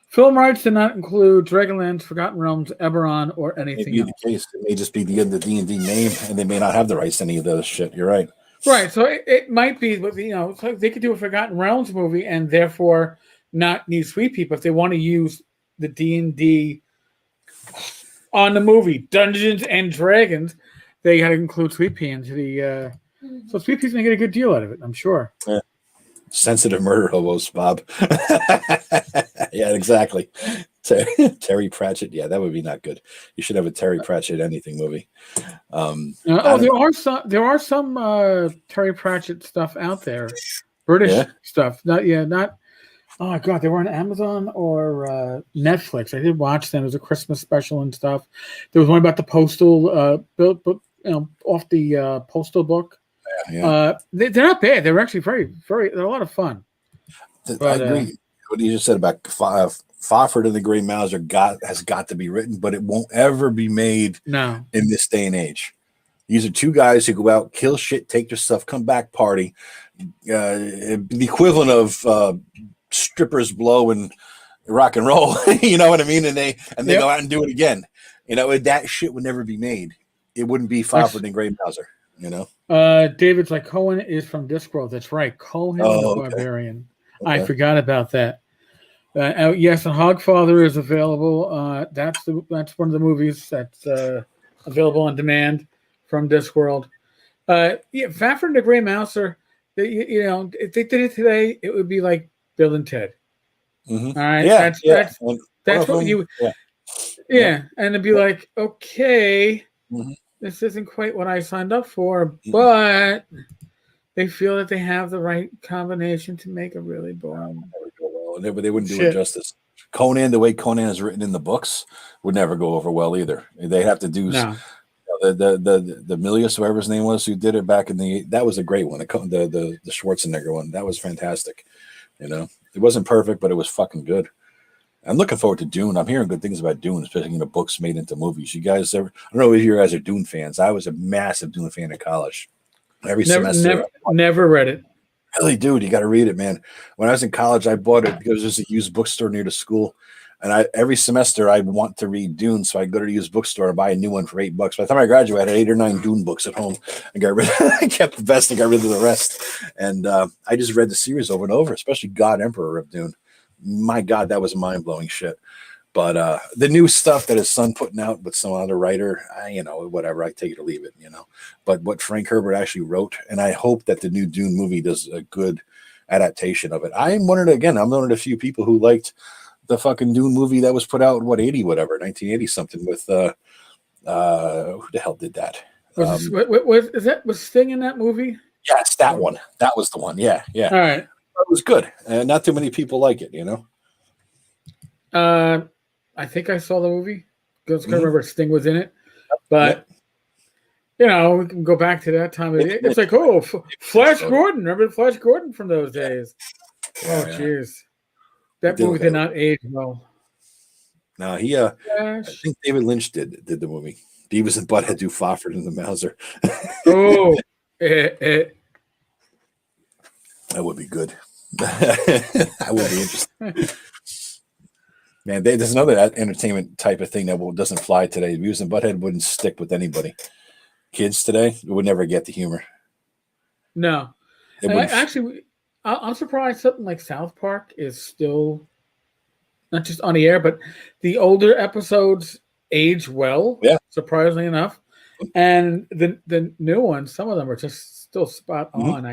S1: Film rights did not include Dragonlance, Forgotten Realms, Eberron, or anything else.
S2: The case. It may just be the D&D name, and they may not have the rights to any of those shit. You're right.
S1: Right. So it might be, but so they could do a Forgotten Realms movie and therefore not need Sweet Pea, but if they want to use the D&D on the movie Dungeons and Dragons, they got to include Sweet Pea into the. So Sweet Pea's gonna get a good deal out of it, I'm sure.
S2: Yeah. Sensitive murder hobos, Bob. Yeah, exactly. Terry Pratchett. Yeah, that would be not good. You should have a Terry Pratchett anything movie.
S1: There are some Terry Pratchett stuff out there, British stuff. Not. Oh God, they were on Amazon or Netflix. I did watch them. It was a Christmas special and stuff. There was one about the postal built, off the postal book.
S2: Yeah.
S1: They're not bad. They're actually they're a lot of fun.
S2: I agree. What you just said about Fafhrd and the Grey Mouser has got to be written, but it won't ever be made in this day and age. These are two guys who go out, kill shit, take their stuff, come back, party. The equivalent of strippers blow and rock and roll. You know what I mean? And they go out and do it again. That shit would never be made. It wouldn't be Fafhrd and Grey Mouser.
S1: David's like, Cohen is from Discworld. That's right. Cohen the Barbarian. Okay. I forgot about that. Yes, and Hogfather is available. That's one of the movies that's available on demand from Discworld. Fafhrd and the Grey Mouser. If they did it today, it would be like Bill and Ted.
S2: Mm-hmm.
S1: All right, that's what you. Yeah, and it'd be like, okay, this isn't quite what I signed up for, but they feel that they have the right combination to make a really boring.
S2: They wouldn't do it justice. Conan, the way Conan is written in the books, would never go over well either. They have to do the Milius, whoever his name was, who did it back in that was a great one. The Schwarzenegger one, that was fantastic. It wasn't perfect, but it was fucking good. I'm looking forward to Dune. I'm hearing good things about Dune, especially books made into movies. You guys ever? I don't know if you guys are Dune fans. I was a massive Dune fan in college. Every semester,
S1: never read it.
S2: Really, dude, you got to read it, man. When I was in college, I bought it because there's a used bookstore near the school, and every semester I want to read Dune, so I go to the used bookstore and buy a new one for $8. By the time I graduated, I had 8 or 9 Dune books at home. I kept the best and got rid of the rest. And I just read the series over and over, especially God Emperor of Dune. My God, that was mind blowing shit. But the new stuff that his son putting out with some other writer, whatever, I take it or leave it, But what Frank Herbert actually wrote, and I hope that the new Dune movie does a good adaptation of it. I'm one of the few people who liked the fucking Dune movie that was put out in 1980 something with who the hell did that?
S1: Was Sting in that movie?
S2: Yes, that one. That was the one. Yeah.
S1: All right.
S2: It was good, and not too many people like it,
S1: I think I saw the movie because I remember Sting was in it, but we can go back to that time. It's like, Flash Gordon. Remember Flash Gordon from those days? Oh, jeez, that movie did not age well.
S2: No, I think David Lynch did the movie. Beavis and Butthead do Fafhrd and the Mouser. That would be good. That would be interesting. Man, there's another entertainment type of thing that doesn't fly today. Beavis and Butthead wouldn't stick with anybody. Kids today would never get the humor.
S1: No. I'm surprised something like South Park is still not just on the air, but the older episodes age well, surprisingly enough. And the new ones, some of them are just still spot on.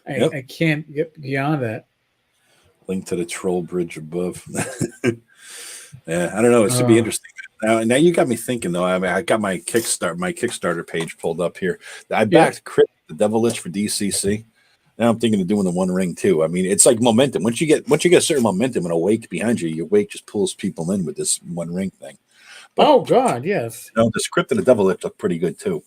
S1: I can't get beyond that.
S2: Link to the troll bridge above. Yeah, I don't know. It should be interesting. Now you got me thinking though. I mean, I got my Kickstarter page pulled up here. I backed Crypt the Devil Lich for DCC. Now I'm thinking of doing the One Ring too. I mean, it's like momentum. Once you get a certain momentum and a wake behind you, your wake just pulls people in with this One Ring thing. But,
S1: oh God, yes.
S2: The Crypt of the Devil Lich looked pretty good too.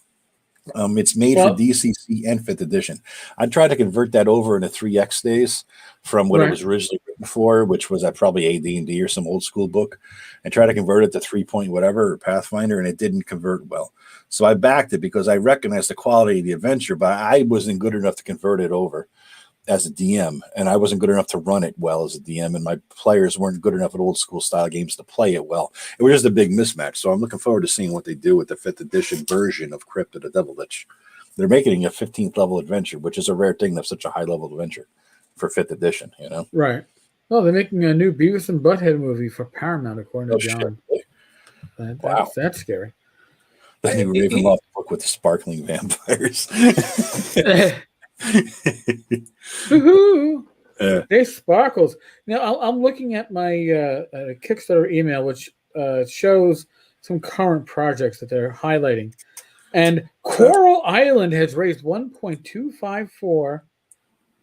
S2: It's made for DCC and 5th edition. I tried to convert that over into 3X days from what it was originally written for, which was probably AD&D or some old school book, and try to convert it to 3 point whatever or Pathfinder, and it didn't convert well. So I backed it because I recognized the quality of the adventure, but I wasn't good enough to convert it over as a DM, and I wasn't good enough to run it well as a DM, and my players weren't good enough at old school style games to play it well. It was just a big mismatch. So I'm looking forward to seeing what they do with the 5th edition version of Crypt of the Devil Lich. They're making a 15th level adventure, which is a rare thing to have such a high level adventure for 5th edition,
S1: Right. Well, they're making a new Beavis and Butthead movie for Paramount, according to John. That's scary.
S2: The new Ravenloft book with the sparkling vampires.
S1: They sparkles. Now I'm looking at my Kickstarter email, which shows some current projects that they're highlighting. And Coral Island has raised $1.254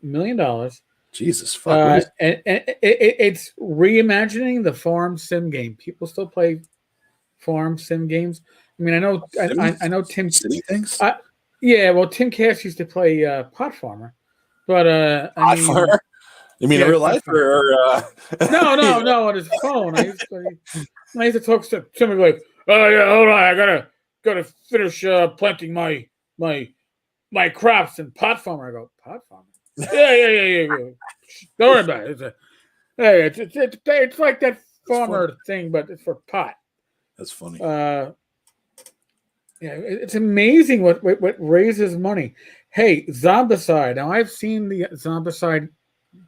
S1: million.
S2: Jesus fuck!
S1: And it's reimagining the farm sim game. People still play farm sim games. I mean, I know Tim.
S2: City things.
S1: Yeah, well, Tim Cash used to play Pot Farmer, but I mean,
S2: Farmer? You mean in real life or
S1: no, on his phone. I used to talk to somebody like, oh yeah, hold on, I gotta finish planting my crops in Pot Farmer. I go, Pot Farmer? Yeah. Don't worry about it. It's like that farmer thing, but it's for pot.
S2: That's funny.
S1: Yeah, it's amazing what raises money. Hey, Zombicide. Now I've seen the Zombicide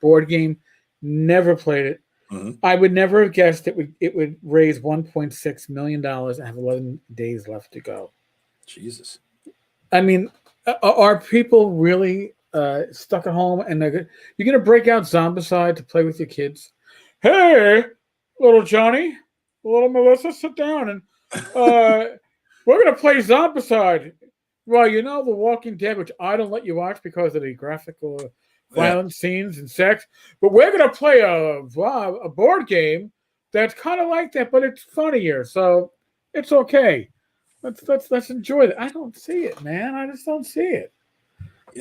S1: board game, never played it.
S2: Mm-hmm.
S1: I would never have guessed it would raise $1.6 million and have 11 days left to go.
S2: Jesus.
S1: I mean, are people really stuck at home and you're going to break out Zombicide to play with your kids? Hey, little Johnny, little Melissa, sit down and we're going to play Zombicide. Well, you know The Walking Dead, which I don't let you watch because of the graphical violent scenes and sex, but we're going to play a board game that's kind of like that, but it's funnier, so it's okay. Let's enjoy it. I don't see it, man. I just don't see it.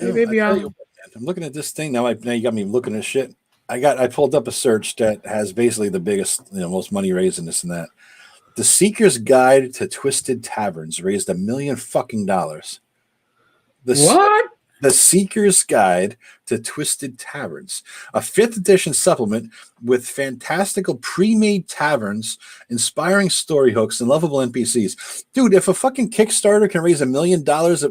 S1: Maybe I'm
S2: looking at this thing now. Now you got me looking at shit. I pulled up a search that has basically the biggest, most money raised in this and that. The Seeker's Guide to Twisted Taverns raised $1 million fucking.
S1: What?
S2: The Seeker's Guide to Twisted Taverns, a 5th edition supplement with fantastical pre-made taverns, inspiring story hooks, and lovable NPCs. Dude, if a fucking Kickstarter can raise $1 million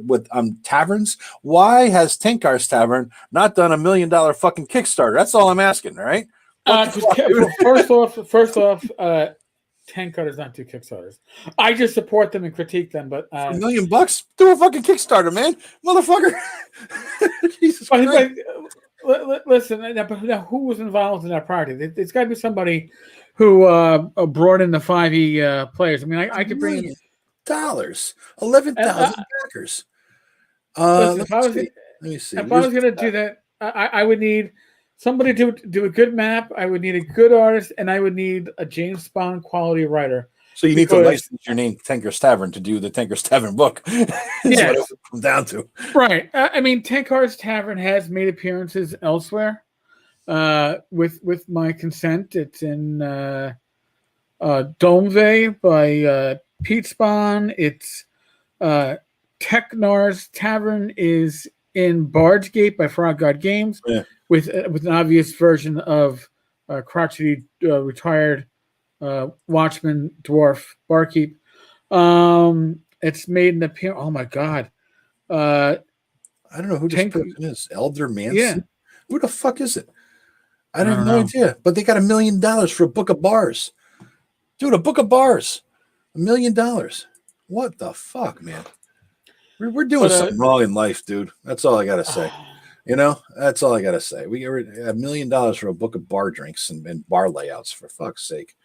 S2: with taverns, why has Tenkar's Tavern not done $1 million fucking Kickstarter? That's all I'm asking, all right?
S1: First off, Tenkar does not do Kickstarters. I just support them and critique them, but
S2: $1 million bucks, do a fucking Kickstarter, man, motherfucker. Jesus Christ.
S1: Listen, now, who was involved in that party? There's got to be somebody who brought in the 5e players. I mean, I could bring in
S2: $11,000 backers.
S1: Let me see. If I was going to do that, I would need somebody to do a good map. I would need a good artist, and I would need a James Bond quality writer.
S2: So you need to license your name, Tenkar's Tavern, to do the Tenkar's Tavern book. That's what it comes down to.
S1: Right. I mean, Tenkar's Tavern has made appearances elsewhere with my consent. It's in Domve by Pete Spawn. It's Teknar's Tavern is in Bard's by Frog God Games.
S2: Yeah.
S1: With an obvious version of crotchety retired watchman dwarf barkeep. It's made an appearance. Oh my god!
S2: I don't know who this person is. Elder Manson.
S1: Yeah.
S2: Who the fuck is it? I have no idea. But they got $1 million for a book of bars, dude. A book of bars, $1 million. What the fuck, man? We're doing something wrong in life, dude. That's all I gotta say. That's all I gotta say. We got $1 million for a book of bar drinks and bar layouts, for fuck's sake.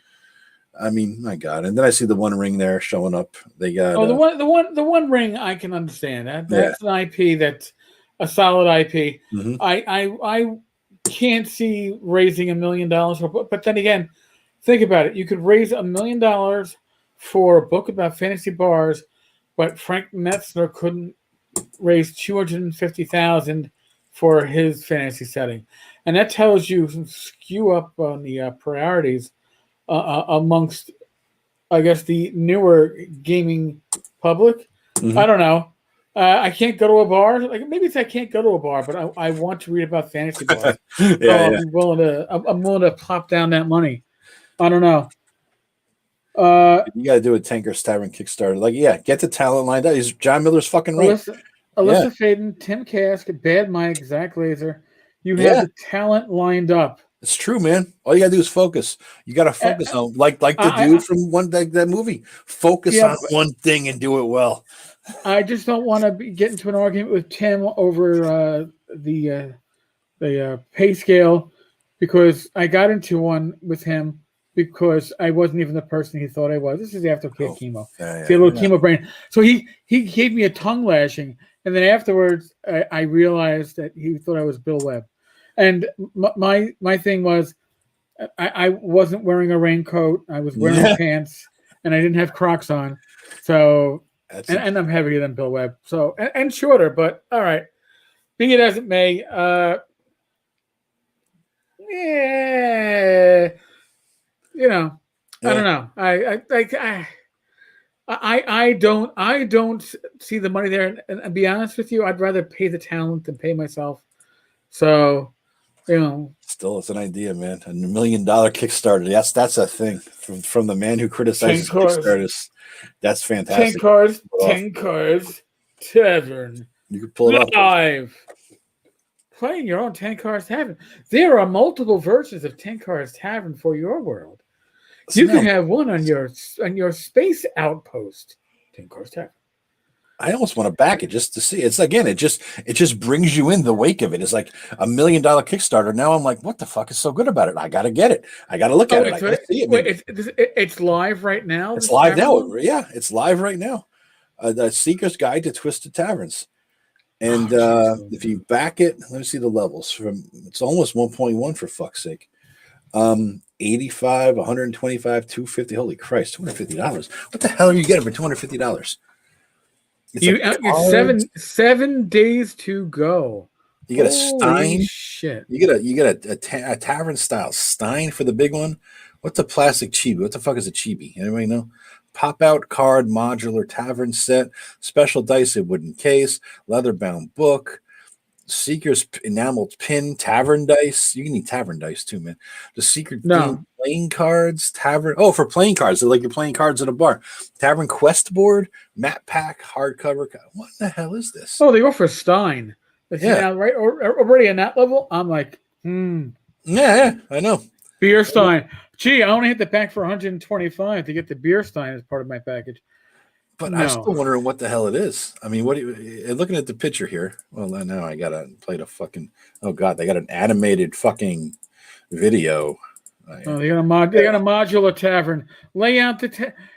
S2: I mean, my God. And then I see the One Ring there showing up. They got
S1: the one ring I can understand. That's an IP that's a solid IP.
S2: Mm-hmm.
S1: I can't see raising $1 million for a book, but then again, think about it. You could raise $1 million for a book about fantasy bars, but Frank Metzner couldn't raise $250,000 for his fantasy setting, and that tells you some skew up on the priorities amongst, I guess, the newer gaming public.
S2: Mm-hmm.
S1: I don't know. I can't go to a bar. Like maybe it's I can't go to a bar, but I want to read about fantasy bars. I'm willing to plop down that money. I don't know.
S2: You got to do a Tenkar's Tavern Kickstarter. Get the talent lined up. John Miller's fucking right.
S1: Alyssa Faden, Tim Kask, Bad Mike, Zach Laser. You have the talent lined up.
S2: It's true, man. All you gotta do is focus. You gotta focus on like the dude from that movie. Focus on one thing and do it well.
S1: I just don't want to get into an argument with Tim over the pay scale because I got into one with him because I wasn't even the person he thought I was. This is after he had chemo.
S2: Yeah,
S1: See, a little chemo brain. So he gave me a tongue lashing, and then afterwards I realized that he thought I was Bill Webb. And my thing was I wasn't wearing a raincoat. I was wearing pants, and I didn't have Crocs on. So and I'm heavier than Bill Webb. So and shorter, but all right. Be it as it may, yeah, you know, I don't know. I don't see the money there. And be honest with you, I'd rather pay the talent than pay myself. So,
S2: still, it's an idea, man. $1 million Kickstarter. That's a thing from the man who criticizes Kickstarters. That's fantastic.
S1: Tenkar's Tavern.
S2: You can pull it up
S1: live. Playing your own Tenkar's Tavern. There are multiple versions of Tenkar's Tavern for your world. You can have one on your space outpost. Tenkar's Tavern.
S2: I almost want to back it just to see. It's again, it just brings you in the wake of it. It's like $1 million Kickstarter. Now I'm like, what the fuck is so good about it? I gotta get it. I gotta look at it. I gotta see it.
S1: Wait, it's live right now.
S2: It's live now. Yeah, it's live right now. The Seeker's Guide to Twisted Taverns. And if you back it, let me see the levels. It's almost 1.1 for fuck's sake. 85, 125, 250. Holy Christ, $250. What the hell are you getting for $250?
S1: It's 7 days to go.
S2: You get a Stein.
S1: Shit.
S2: You get a tavern style Stein for the big one. What's a plastic chibi? What the fuck is a chibi? Anybody know? Pop out card modular tavern set, special dice in wooden case, leather bound book, Seeker's enameled pin, tavern dice. You can need tavern dice too, man. The Secret theme playing cards, tavern. Oh, for playing cards, like you're playing cards at a bar. Tavern quest board, map pack, hardcover. What the hell is this?
S1: Oh, they offer Stein. Yeah, right. Already in that level, I'm like,
S2: Yeah, I know.
S1: Beer Stein. Gee, I only hit the pack for 125 to get the Beer Stein as part of my package.
S2: But I'm still wondering what the hell it is. I mean, looking at the picture here. Well, now I gotta play the fucking. Oh God, they got an animated fucking video.
S1: They got a modular tavern. Lay out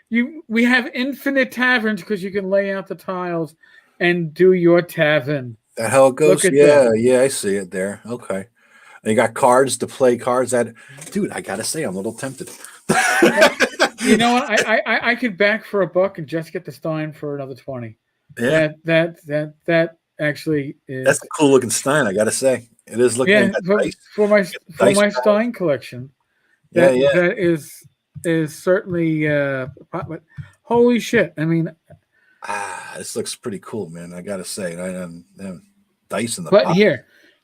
S1: we have infinite taverns because you can lay out the tiles and do your tavern.
S2: That how it goes? Yeah, I see it there. Okay. And you got cards to play cards that, dude, I gotta say, I'm a little tempted.
S1: You know what? I could back for $1 and just get the Stein for another 20.
S2: Yeah.
S1: That actually is.
S2: That's a cool looking Stein, I gotta say. It is looking like
S1: for my Stein collection. That is certainly but holy shit. I mean,
S2: this looks pretty cool, man. I gotta say. Dice in the
S1: But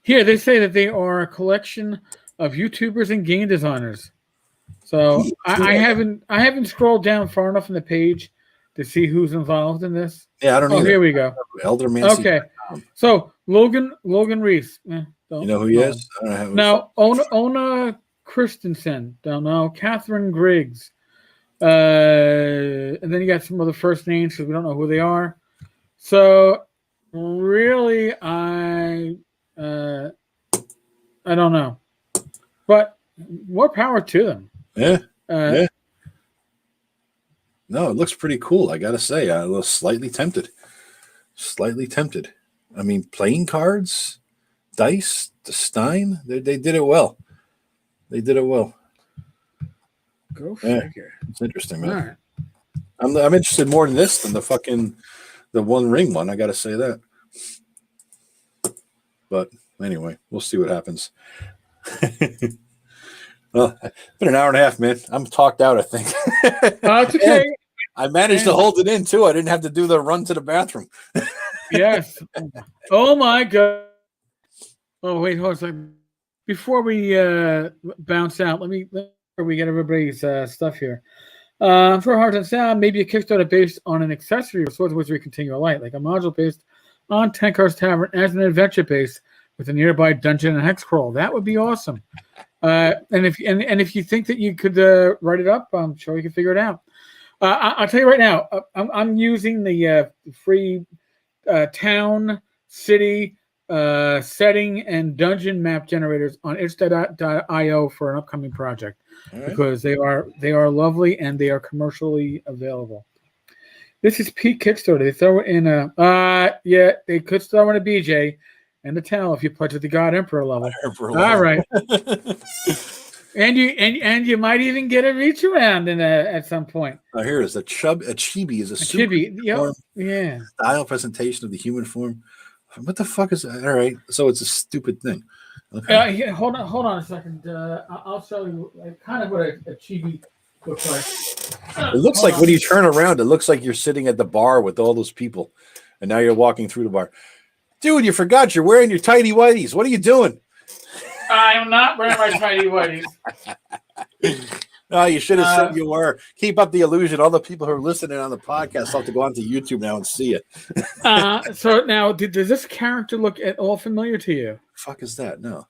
S1: here they say that they are a collection of YouTubers and game designers. So I haven't scrolled down far enough in the page to see who's involved in this.
S2: Yeah, I don't know.
S1: Oh, here we go.
S2: Elderman.
S1: Okay. So Logan Reese.
S2: You know who he is? I don't know.
S1: Now Ona Christensen. Don't know. Catherine Griggs. And then you got some other first names because we don't know who they are. So really, I don't know, but more power to them.
S2: Yeah. No, it looks pretty cool. I gotta say, I was slightly tempted. I mean, playing cards, dice, the Stein, they did it well.
S1: Go figure.
S2: Yeah, it's interesting, man.
S1: All right.
S2: I'm interested more in this than the One Ring one. I gotta say that. But anyway, we'll see what happens. Well, it's been an hour and a half, man. I'm talked out, I think.
S1: It's okay.
S2: I managed to hold it in too. I didn't have to do the run to the bathroom.
S1: Yes. Oh my God. Oh wait, hold on a second. Before we bounce out, let me get everybody's stuff here. For Heart and Sound, maybe a Kickstarter based on an accessory or Swords Wizardry Continue Light, like a module based on Tenkar's Tavern as an adventure base with a nearby dungeon and hex crawl. That would be awesome. And if you think that you could write it up, I'm sure you can figure it out. I'll tell you right now, I'm using the free town, city, setting and dungeon map generators on itch.io for an upcoming project because they are lovely and they are commercially available. This is peak Kickstarter. They throw in they could throw in a BJ and a towel if you pledge at the God Emperor level. All right. And you might even get a reach around at some point.
S2: Oh, here it is. A chibi is a
S1: chibi. Yep.
S2: Style presentation of the human form. What the fuck is that? All right. So it's a stupid thing.
S1: Okay. Hold on a second. I'll show you kind of what a chibi looks like.
S2: It looks like when you turn around, it looks like you're sitting at the bar with all those people, and now you're walking through the bar. Dude, you forgot you're wearing your tighty whities. What are you doing?
S1: I am not wearing my tighty whities.
S2: No, you should have said you were. Keep up the illusion. All the people who are listening on the podcast have to go onto YouTube now and see it.
S1: So now, does this character look at all familiar to you?
S2: Fuck is that? No.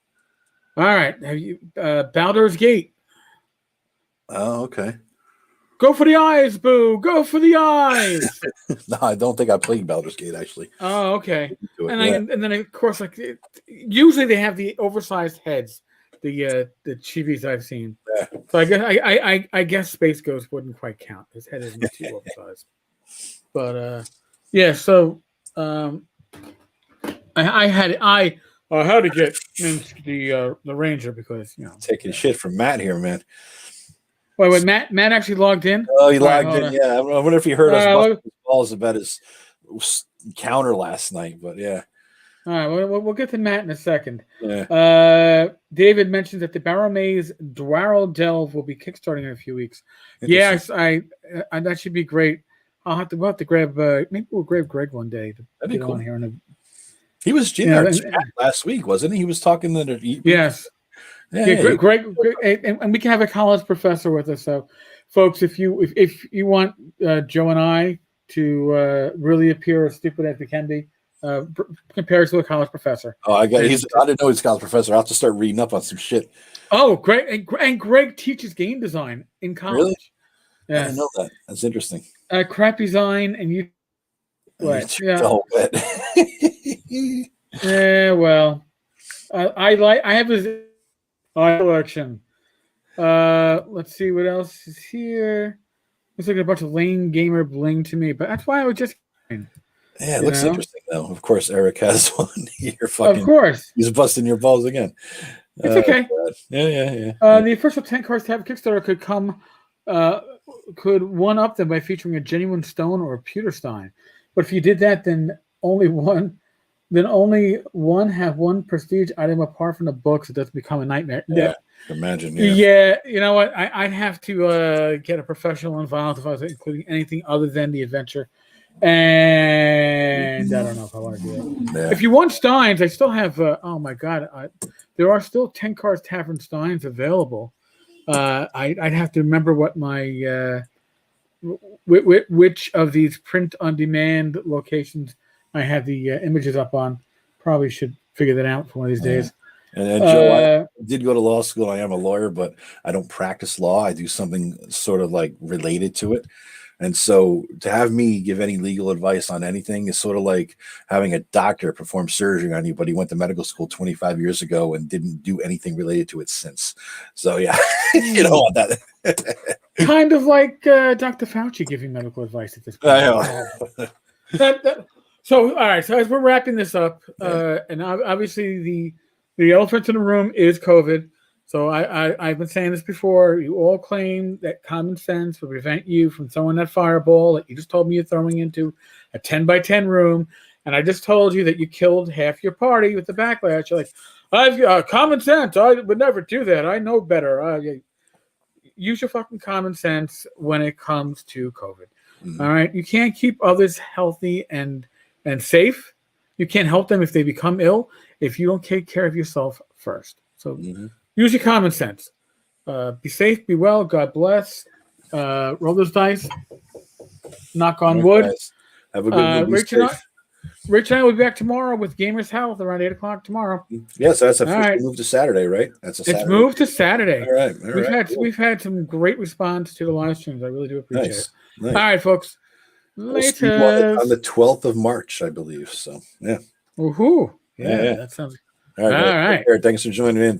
S1: All right. Have you Baldur's Gate?
S2: Oh, okay.
S1: Go for the eyes, Boo! Go for the eyes.
S2: No, I don't think I played Baldur's Gate actually.
S1: Oh, okay. And then of course, usually they have the oversized heads, the chibis I've seen.
S2: Yeah.
S1: So I guess Space Ghost wouldn't quite count. His head isn't too oversized. But yeah. So I had to get into the Ranger because
S2: taking shit from Matt here, man.
S1: Wait, Matt actually logged in?
S2: Oh, he logged in, yeah. I wonder if he heard us busting his balls about his counter last night, but yeah.
S1: All right, we'll get to Matt in a second.
S2: Yeah.
S1: David mentioned that the Barrow Maze Dwarrel Delve will be kickstarting in a few weeks. Yes, I that should be great. We'll have to grab, maybe we'll grab Greg one day to
S2: That'd be cool.
S1: on here.
S2: He was in our chat last week, wasn't he? He was talking to
S1: Yes. Yeah, Greg, and we can have a college professor with us. So, folks, if you want Joe and I to really appear as stupid as we can be, compare us to a college professor.
S2: Oh, I didn't know he's a college professor. I'll have to start reading up on some shit.
S1: Oh, great! And Greg teaches game design in college.
S2: Really?
S1: Yeah.
S2: I didn't know that. That's interesting.
S1: Crap design, and you. What? Yeah.
S2: The whole bit.
S1: Yeah. Well, I have this. Collection. Let's see what else is here. Looks like a bunch of lame gamer bling to me, but that's why I was just.
S2: Yeah, it looks interesting though. Of course, Eric has one. You're fucking.
S1: Of course,
S2: he's busting your balls again.
S1: It's okay.
S2: Yeah.
S1: The official Tenkar Tab Kickstarter could one up them by featuring a genuine stone or a pewter stein. But if you did that, then only one have one prestige item apart from the books. It doesn't become a nightmare.
S2: Yeah, imagine.
S1: Yeah, you know what? I'd have to get a professional involved if I was including anything other than the adventure. And I don't know if I want to do it. Yeah. If you want steins, I still have. Oh my god, there are still Tenkar's Tavern steins available. I'd have to remember what my which of these print on demand locations I had the images up on. Probably should figure that out for one of these days.
S2: And Joe, I did go to law school. I am a lawyer, but I don't practice law. I do something sort of like related to it. And so to have me give any legal advice on anything is sort of like having a doctor perform surgery on you, but he went to medical school 25 years ago and didn't do anything related to it since. So, yeah, you don't want that.
S1: Kind of like Dr. Fauci giving medical advice at this point.
S2: I know.
S1: So, all right. So as we're wrapping this up, and obviously the elephant in the room is COVID. So I've been saying this before. You all claim that common sense will prevent you from throwing that fireball that you just told me you're throwing into a 10 by 10 room. And I just told you that you killed half your party with the backlash. You're like, I've got common sense. I would never do that. I know better. Use your fucking common sense when it comes to COVID. Mm-hmm. All right. You can't keep others healthy and safe. You can't help them if they become ill if you don't take care of yourself first. So use your common sense. Be safe, be well, God bless. Roll those dice. Knock on wood.
S2: Guys. Have a good week.
S1: Rich and I will be back tomorrow with Gamers Health around 8 o'clock tomorrow.
S2: Yeah, so that's officially moved to Saturday, right? That's a Saturday.
S1: It's moved to Saturday.
S2: All right.
S1: We've had some great response to the live streams. I really do appreciate it.
S2: Nice.
S1: All right, folks.
S2: Later. On the 12th of March, I believe. So, yeah.
S1: Woohoo. Yeah, that sounds
S2: all right.
S1: all right.
S2: Thanks for joining in.